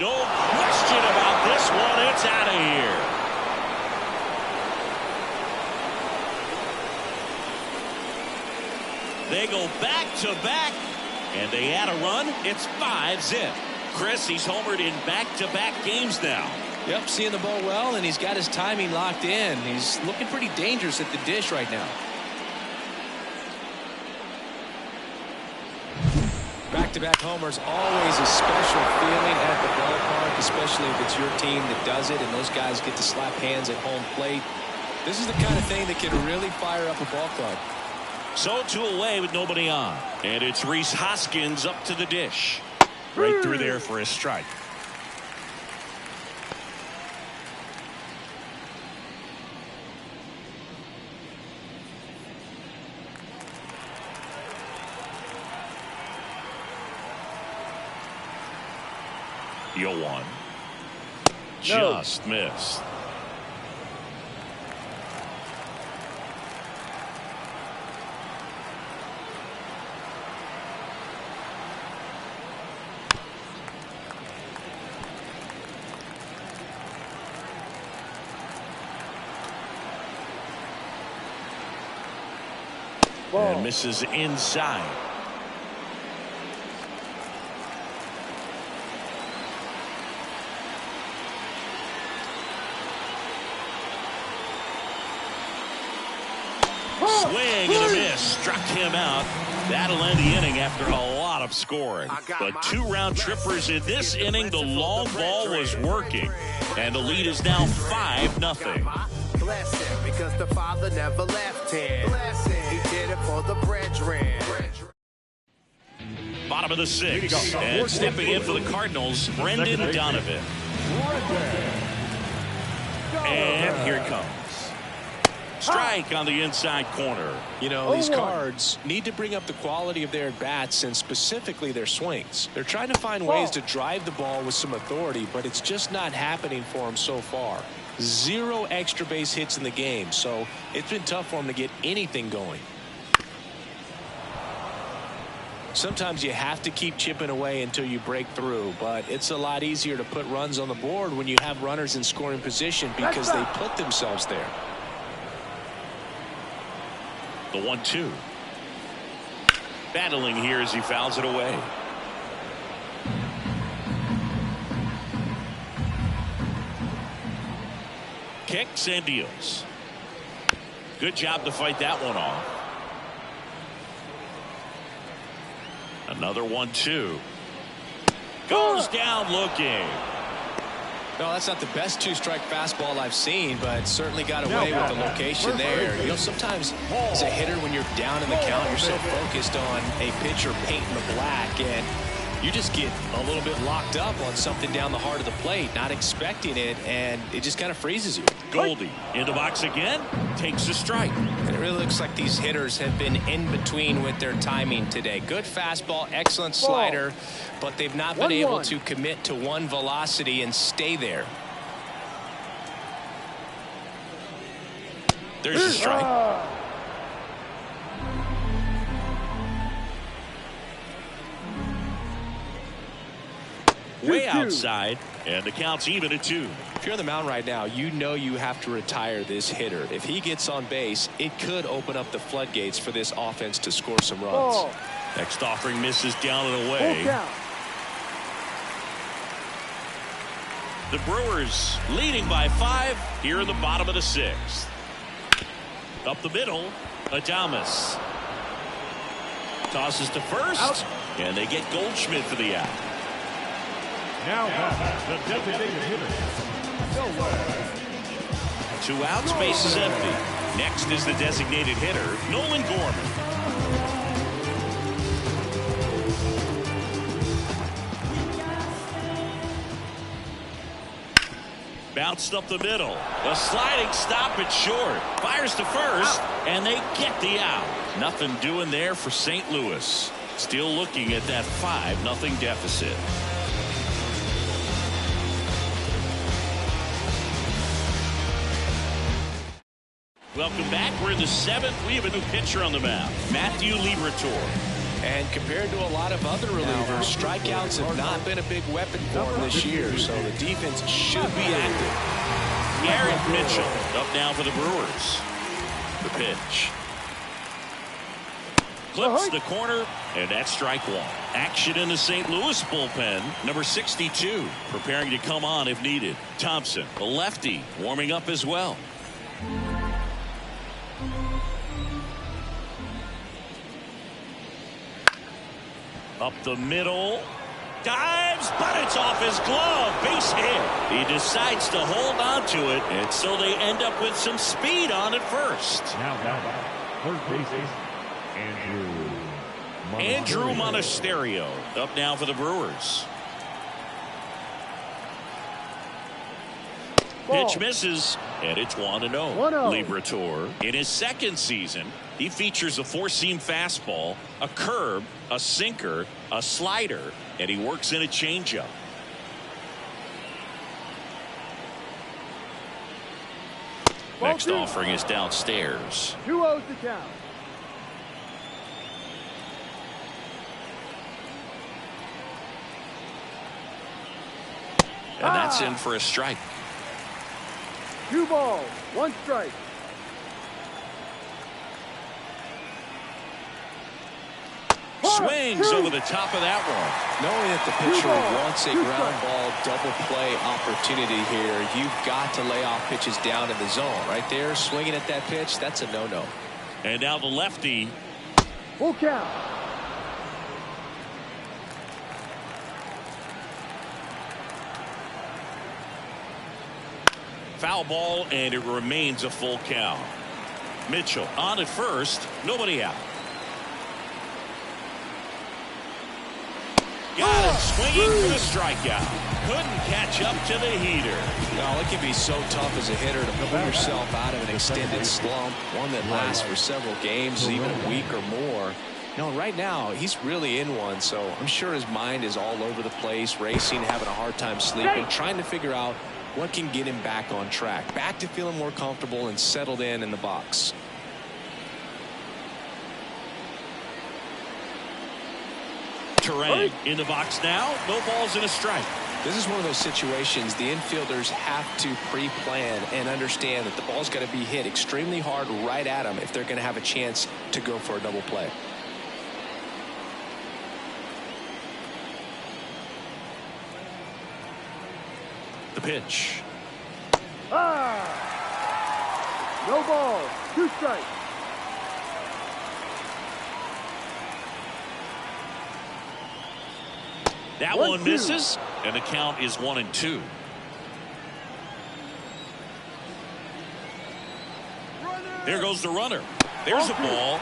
No question about this one. It's out of here. They go back-to-back, and they add a run. It's 5-zip. Chris, he's homered in back-to-back games now. Yep, seeing the ball well, and he's got his timing locked in. He's looking pretty dangerous at the dish right now. Back-to-back homers, always a special feeling at the ballpark, especially if it's your team that does it, and those guys get to slap hands at home plate. This is the kind of thing that can really fire up a ball club. So 2 away with nobody on. And it's Rhys Hoskins up to the dish. Right through there for a strike. The 0-1. Just missed. Ball. And misses inside. Swing and a miss. Struck him out. That'll end the inning after a lot of scoring. But 2 round trippers in this inning. The long ball was working. And the lead is now 5-0. Bless him because the father never left him. He did it for the brethren. Bottom of the 6th. And stepping in for the Cardinals, Brendan Donovan. And here it comes. Strike on the inside corner. You know, these Cards need to bring up the quality of their at-bats and specifically their swings. They're trying to find ways to drive the ball with some authority, but it's just not happening for them so far. 0 extra base hits in the game, so it's been tough for them to get anything going. Sometimes you have to keep chipping away until you break through, but it's a lot easier to put runs on the board when you have runners in scoring position because they put themselves there. The 1-2. Battling here as he fouls it away. Kicks and deals. Good job to fight that one off. Another 1-2. Goes down looking. No, that's not the best 2-strike fastball I've seen, but certainly got away with the location there. You know, sometimes as a hitter, when you're down in the count, you're so focused on a pitcher painting the black, and you just get a little bit locked up on something down the heart of the plate, not expecting it, and it just kind of freezes you. Goldie in the box again, takes a strike. And it really looks like these hitters have been in between with their timing today. Good fastball, excellent slider, but they've not been able to commit to one velocity and stay there. There's a strike. Way outside, and the count's even at 2. If you're on the mound right now, you know you have to retire this hitter. If he gets on base, it could open up the floodgates for this offense to score some runs. Next offering misses down and away. The Brewers leading by 5 here in the bottom of the 6th. Up the middle, Adames tosses to first, and they get Goldschmidt for the out. Now the designated hitter. 2 outs, base is empty. Next is the designated hitter, Nolan Gorman. Bounced up the middle. A sliding stop at short. Fires to first, and they get the out. Nothing doing there for St. Louis. Still looking at that 5-0 deficit. Welcome back. We're in the 7th. We have a new pitcher on the mound, Matthew Liberatore. And compared to a lot of other relievers, strikeouts have not been a big weapon for him this year, so the defense should be active. Garrett Mitchell up now for the Brewers. The pitch. Clips the corner, and that's strike 1. Action in the St. Louis bullpen. Number 62 preparing to come on if needed. Thompson, the lefty, warming up as well. Up the middle. Dives, but it's off his glove. Base hit. He decides to hold on to it, and so they end up with some speed on at first. Now third baseman, Andrew Monasterio up now for the Brewers. Ball. Pitch misses, and it's 1-0. 1-0. Liberatore, in his second season, he features a four-seam fastball, a curve, a sinker, a slider, and he works in a changeup. Next offering is downstairs. 2-0 to count. And that's in for a strike. 2 balls, 1 strike. Swings over the top of that one. Knowing that the pitcher wants a ground ball double play opportunity here, you've got to lay off pitches down in the zone. Right there, swinging at that pitch, that's a no-no. And now the lefty. Full count. Foul ball, and it remains a full count. Mitchell on at first, nobody out. Got him swinging for the strikeout. Couldn't catch up to the heater. Well, it can be so tough as a hitter to pull yourself out of an extended slump, one that lasts for several games, even a week or more. No, right now, he's really in one, so I'm sure his mind is all over the place, racing, having a hard time sleeping, trying to figure out what can get him back on track, back to feeling more comfortable and settled in the box. Terang in the box now. No balls and a strike. This is one of those situations the infielders have to pre-plan and understand that the ball's got to be hit extremely hard right at them if they're going to have a chance to go for a double play. The pitch. No balls, 2 strikes. That one misses, and the count is 1-2. There goes the runner. There's a ball.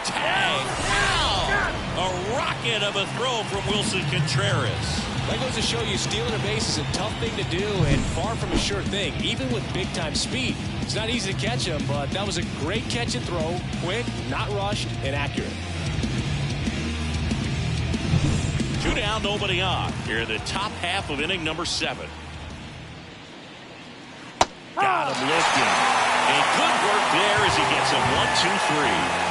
Tag. Wow! A rocket of a throw from Wilson Contreras. That goes to show you stealing a base is a tough thing to do and far from a sure thing, even with big-time speed. It's not easy to catch him, but that was a great catch and throw. Quick, not rushed, and accurate. 2 down, nobody on. Here in the top half of inning number 7. Got him looking. And good work there as he gets him 1-2-3.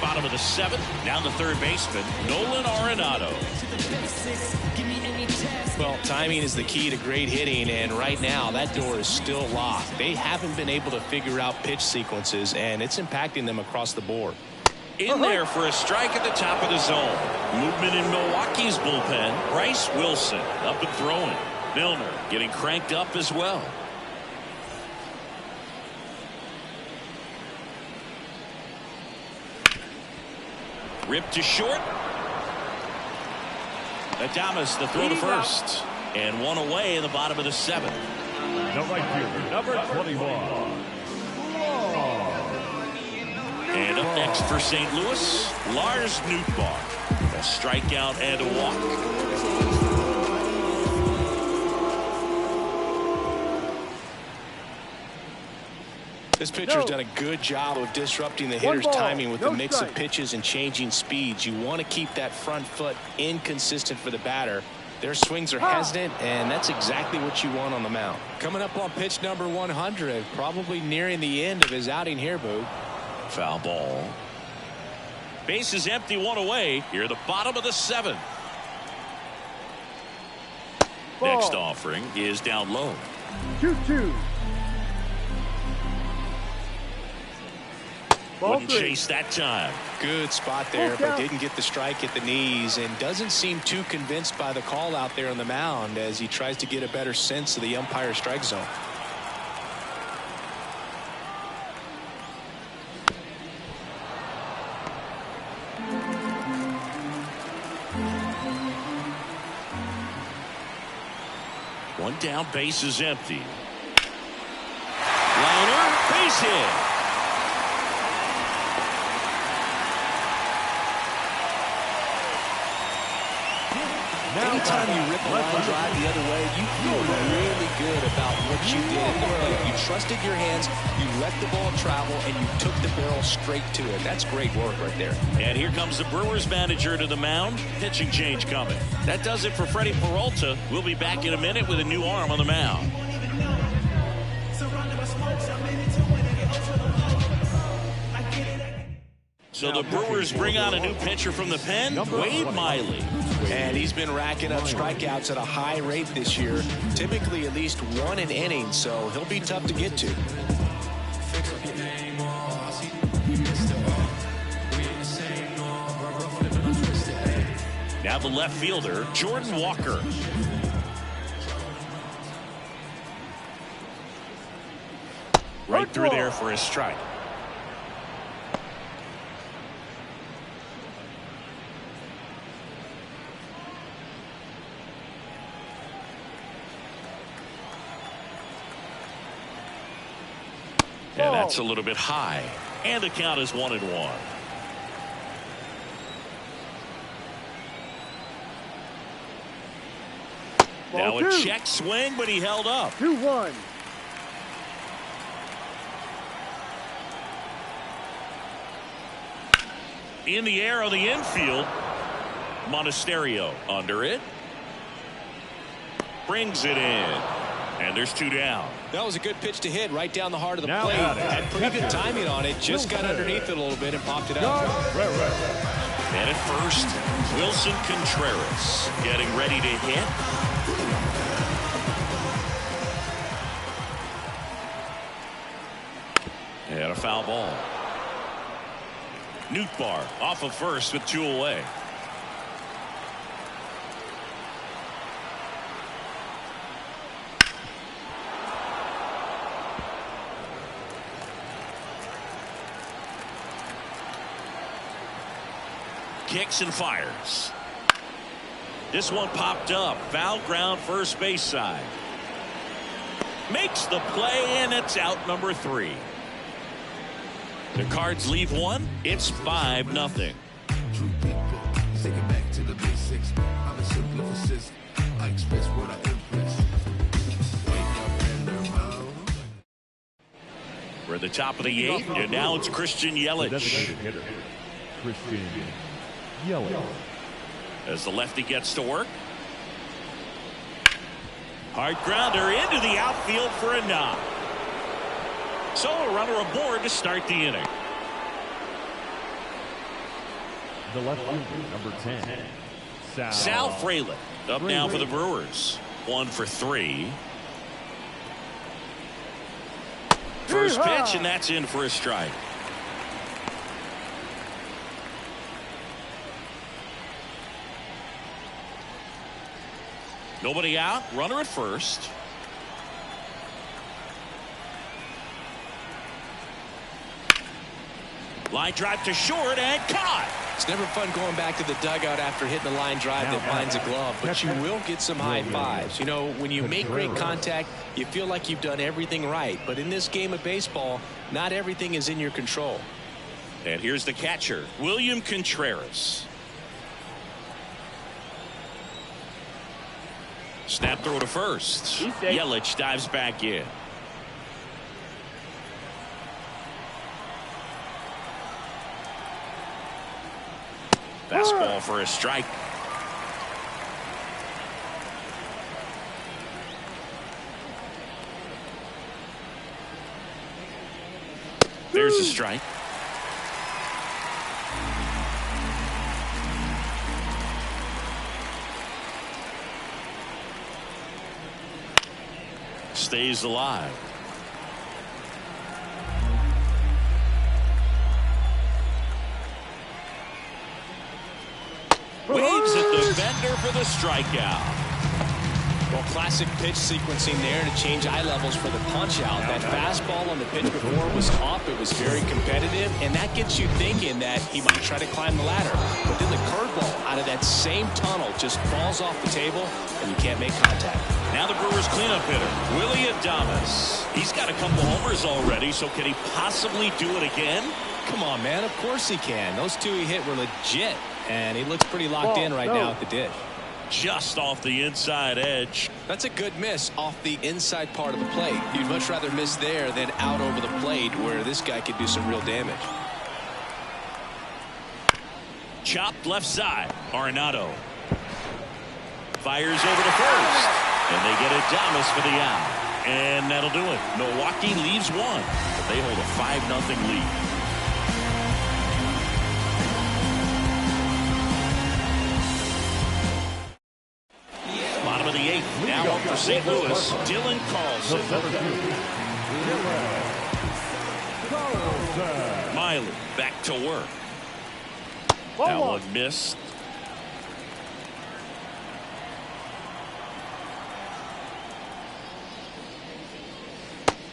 Bottom of the 7th, down to third baseman, Nolan Arenado. Well, timing is the key to great hitting, and right now that door is still locked. They haven't been able to figure out pitch sequences, and it's impacting them across the board. In there for a strike at the top of the zone. Movement in Milwaukee's bullpen. Bryce Wilson up and throwing. Milner getting cranked up as well. Ripped to short. Adames the throw to first. And one away in the bottom of the 7th. The right fielder, number 21. And up next for St. Louis, Lars Nootbaar. A strikeout and a walk. This pitcher's done a good job of disrupting the hitter's timing with the mix of pitches and changing speeds. You want to keep that front foot inconsistent for the batter. Their swings are hesitant, and that's exactly what you want on the mound. Coming up on pitch number 100, probably nearing the end of his outing here, Boo. Foul ball. Base is empty, one away. Here at the bottom of the 7th. Next offering is down low. 2-2. Wouldn't chase that time. Good spot there, but didn't get the strike at the knees, and doesn't seem too convinced by the call out there on the mound as he tries to get a better sense of the umpire strike zone. One down, base is empty. Liner, base hit. Anytime you rip a line drive the other way, you feel really good about what you did at the plate. You trusted your hands, you let the ball travel, and you took the barrel straight to it. That's great work right there. And here comes the Brewers manager to the mound. Pitching change coming. That does it for Freddie Peralta. We'll be back in a minute with a new arm on the mound. So the Brewers bring on a new pitcher from the pen, Wade Miley. And he's been racking up strikeouts at a high rate this year, typically at least one an inning, so he'll be tough to get to. Now the left fielder, Jordan Walker. Right through there for a strike. And that's a little bit high. And the count is 1-1. Now a check swing, but he held up. 2-1. In the air on the infield. Monasterio under it. Brings it in. And there's 2 down. That was a good pitch to hit right down the heart of the plate. Had pretty good timing on it. Just got underneath it a little bit and popped it out. And at first, Wilson Contreras getting ready to hit. And a foul ball. Nootbaar off of first with 2 away. Kicks and fires. This one popped up. Foul ground, first base side. Makes the play, and it's out number 3. The Cards leave one. It's 5-0. We're at the top of the 8th, and now it's Christian Yelich. Christian Yelich. As the lefty gets to work. Hard grounder into the outfield for a knock. So a runner aboard to start the inning. The left fielder, number 10, Sal Frelick up now for the Brewers. 1 for 3. First pitch, and that's in for a strike. Nobody out. Runner at first. Line drive to short and caught. It's never fun going back to the dugout after hitting a line drive that finds a glove, but you will get some high fives. You know, when you make great contact, you feel like you've done everything right. But in this game of baseball, not everything is in your control. And here's the catcher, William Contreras. Snap throw to first. Yelich dives back in. Fastball for a strike. There's a strike. Stays alive. Waves at the bender for the strikeout. Well, classic pitch sequencing there to change eye levels for the punch out. That fastball on the pitch before was up. It was very competitive, and that gets you thinking that he might try to climb the ladder. But then the curveball out of that same tunnel just falls off the table, and you can't make contact. Now the Brewers cleanup hitter, Willie Adames. He's got a couple homers already, so can he possibly do it again? Come on, man. Of course he can. Those two he hit were legit, and he looks pretty locked in right now at the dish. Just off the inside edge. That's a good miss off the inside part of the plate. You'd much rather miss there than out over the plate where this guy could do some real damage. Chopped left side. Arenado fires over to first, and they get Adames for the out. And that'll do it. Milwaukee leaves one, but they hold a 5-0 lead. Bottom of the 8th. Now up for St. Louis. Dylan Carlson. Miley back to work. That one missed.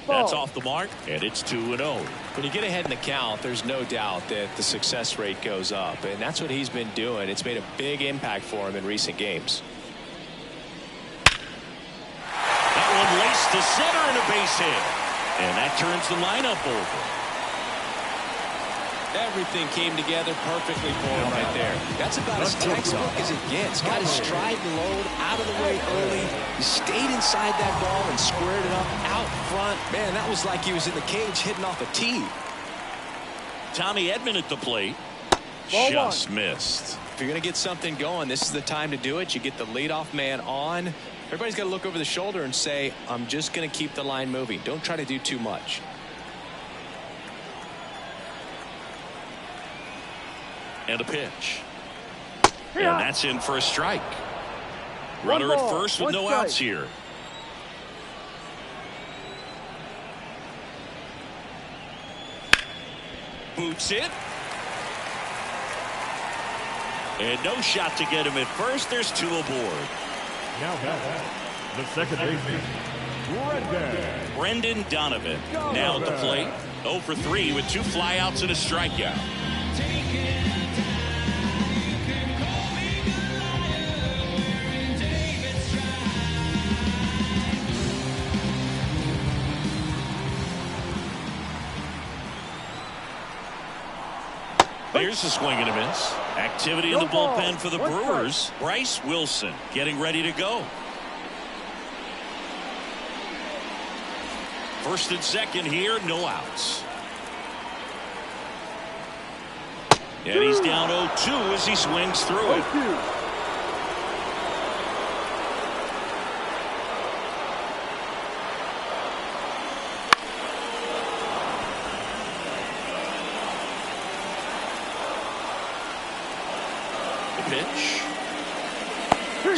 That's off the mark, and it's 2-0. When you get ahead in the count, there's no doubt that the success rate goes up, and that's what he's been doing. It's made a big impact for him in recent games. That one laced to center and a base hit, and that turns the lineup over. Everything came together perfectly for him right there. That's about as textbook as it gets. Got his stride and load out of the way early. He stayed inside that ball and squared it up out front. Man, that was like he was in the cage hitting off a tee. Tommy Edman at the plate. Just missed. If you're going to get something going, this is the time to do it. You get the leadoff man on. Everybody's got to look over the shoulder and say, I'm just going to keep the line moving. Don't try to do too much. And a pitch. And that's in for a strike. Runner at first with no outs here. Boots it. And no shot to get him at first. There's 2 aboard. Now the second baseman, Brendan Donovan. Now at the plate. 0 for 3 with 2 flyouts and a strikeout. Here's a swing and a miss. Activity in the bullpen for the Brewers. Bryce Wilson getting ready to go. First and second here, no outs. And he's down 0-2 as he swings through it. Pitch.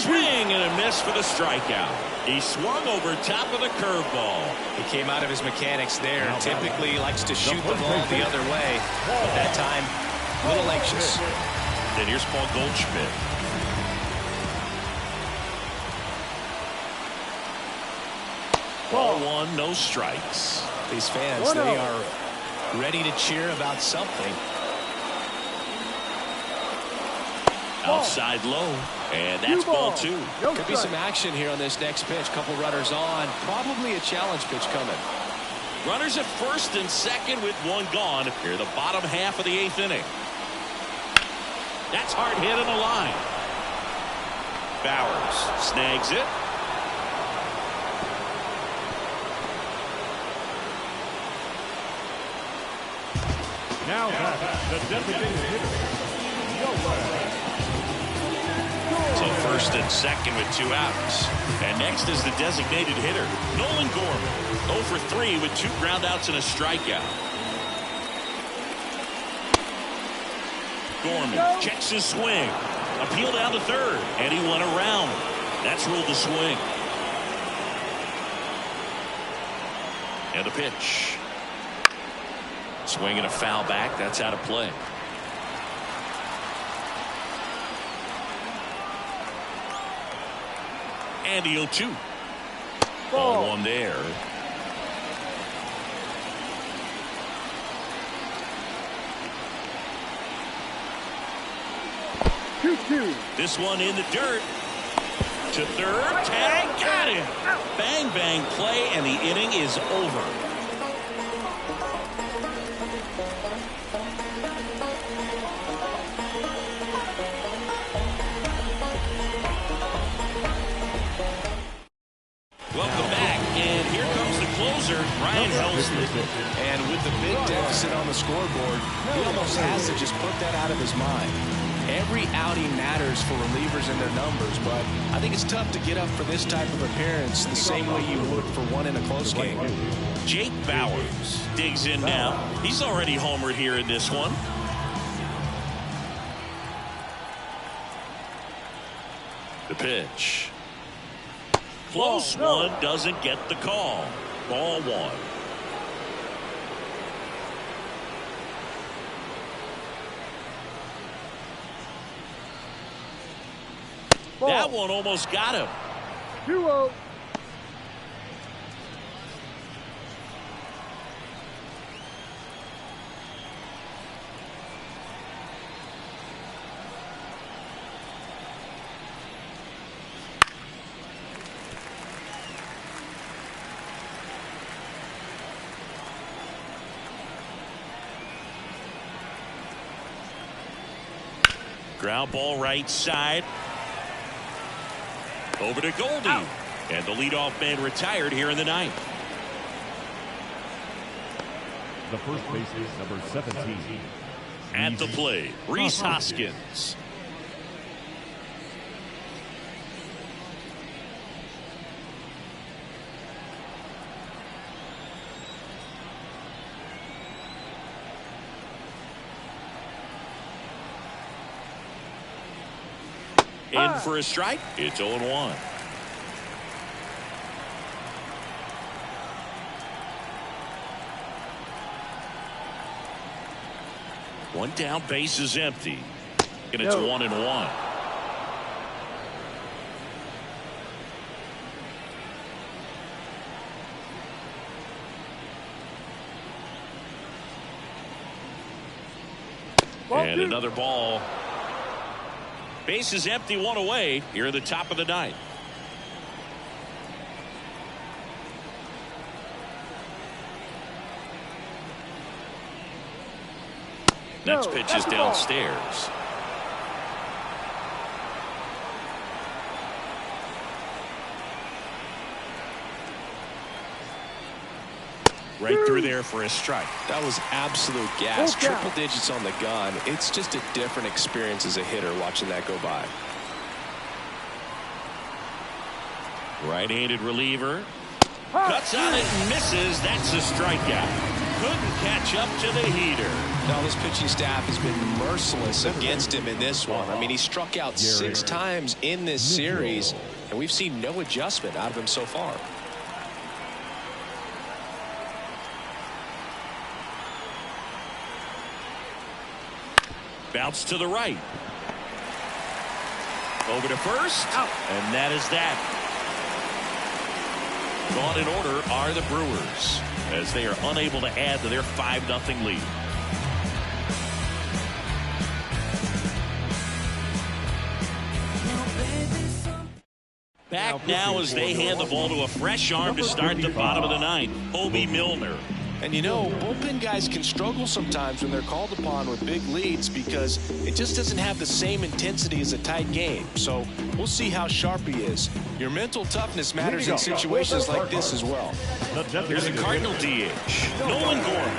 Swing and a miss for the strikeout. He swung over top of the curveball. He came out of his mechanics there. Typically he likes to shoot the ball the other way, but that time a little anxious. And here's Paul Goldschmidt. Ball 1, no strikes. These fans, they are ready to cheer about something. Outside low, and that's ball 2. Could be some action here on this next pitch. Couple runners on. Probably a challenge pitch coming. Runners at first and second with 1 gone. Here the bottom half of the 8th inning. That's hard hit on the line. Bowers snags it. Now the designated hitter. So first and second with 2 outs. And next is the designated hitter, Nolan Gorman. 0 for 3 with 2 groundouts and a strikeout. Gorman checks his swing. Appeal down to third. And he went around. That's ruled the swing. And a pitch. Swing and a foul back. That's out of play. And the 0-2. Ball. 1 there. 2-2. This one in the dirt. To third. Tag. Got it. Bang, bang play, and the inning is over. Welcome back, and here comes the closer, Ryan Helsley. And with the big deficit on the scoreboard, he almost has to just put that out of his mind. Every outing matters for relievers and their numbers, but I think it's tough to get up for this type of appearance the same way you would for one in a close game. Jake Bauers digs in now. He's already homered here in this one. The pitch. Close one, doesn't get the call. Ball 1. That one almost got him. 2-0. Ground ball right side. Over to Goldie. Out. And the leadoff man retired here in the 9th. The first baseman, number 17. At the plate, Rhys Hoskins. In for a strike. It's 0-1. One down, base is empty. And it's 1-1. And another ball. Base is empty, 1 away here at the top of the 9th. Next pitch is downstairs. Right through there for a strike. That was absolute gas. Triple digits on the gun. It's just a different experience as a hitter watching that go by. Right-handed reliever. Cuts out it and misses. That's a strikeout. Couldn't catch up to the heater. Now this pitching staff has been merciless against him in this one. I mean, he struck out 6 times in this series, and we've seen no adjustment out of him so far. Bounce to the right. Over to first. Out. And that is that. Gone in order are the Brewers as they are unable to add to their 5-0 lead. Back now as they hand the ball to a fresh arm to start the bottom of the 9th. Obi Milner. And you know, bullpen guys can struggle sometimes when they're called upon with big leads because it just doesn't have the same intensity as a tight game. So we'll see how sharp he is. Your mental toughness matters in situations like this as well. Here's a Cardinal DH, Nolan Gorman.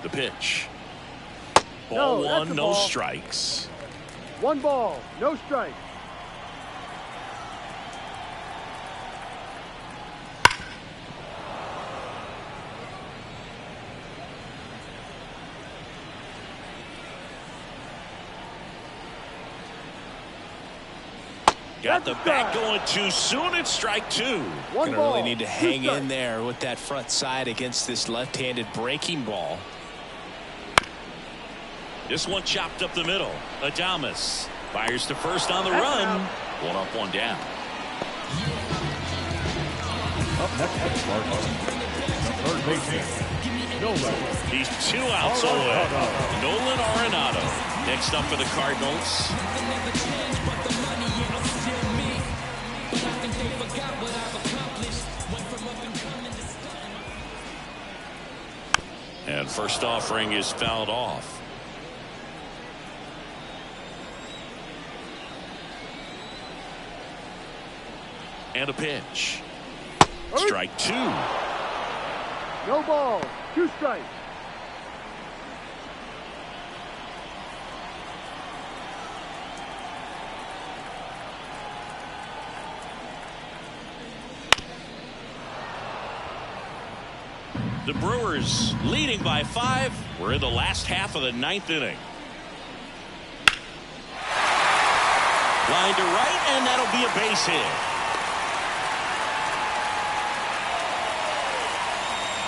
The pitch. Ball 1, no strikes. 1 ball, no strike. Got the bat going too soon. It's strike 2. Gonna really need to hang in there with that front side against this left-handed breaking ball. This one chopped up the middle. Adames fires to first on the run. One up, one down. Up next is the third baseman, Nolan. He's 2 outs away. Nolan Arenado next up for the Cardinals. And first offering is fouled off. And a pitch. Strike 2. No ball. 2 strikes. The Brewers leading by 5. We're in the last half of the 9th inning. Line to right, and that'll be a base hit.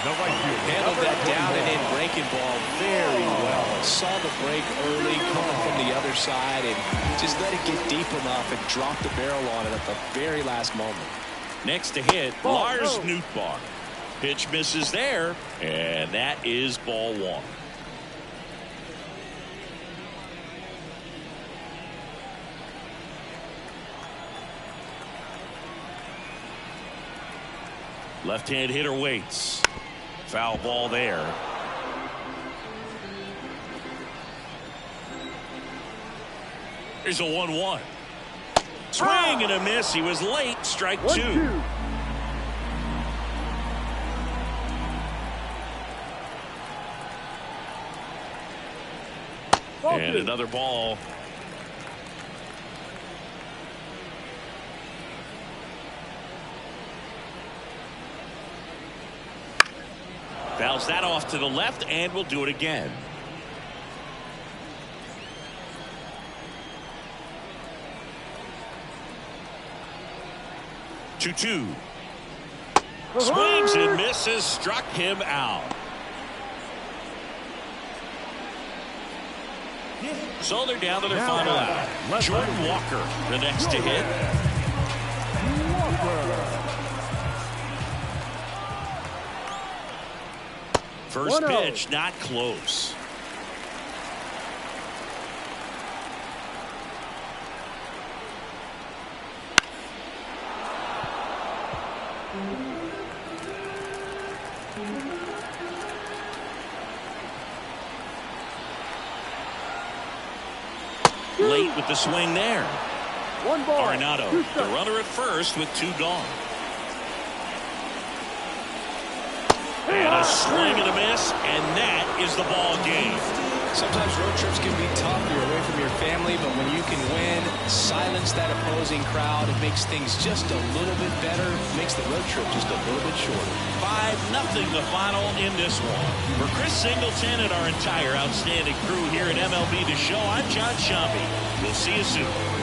Handled that down and in breaking ball very well. Saw the break early coming from the other side and just let it get deep enough and drop the barrel on it at the very last moment. Next to hit, Lars Nootbaar. Pitch misses there, and that is ball 1. Left-hand hitter waits. Foul ball there. Here's a 1-1. Swing and a miss. He was late. Strike 2. 1-2. And another ball. Fouls that off to the left, and we'll do it again. Two. Swings and misses. Struck him out. So they're down to their final out. Jordan Walker, the next to hit. First pitch, not close. Late with the swing there. 1 ball. Arenado, the runner at first with 2 gone. And a swing and a miss, and that is the ball game. Sometimes road trips can be tough. You're away from your family, but when you can win, silence that opposing crowd, it makes things just a little bit better, makes the road trip just a little bit shorter. 5-0 the final in this one. For Chris Singleton and our entire outstanding crew here at MLB The Show, I'm John Shambi. We'll see you soon.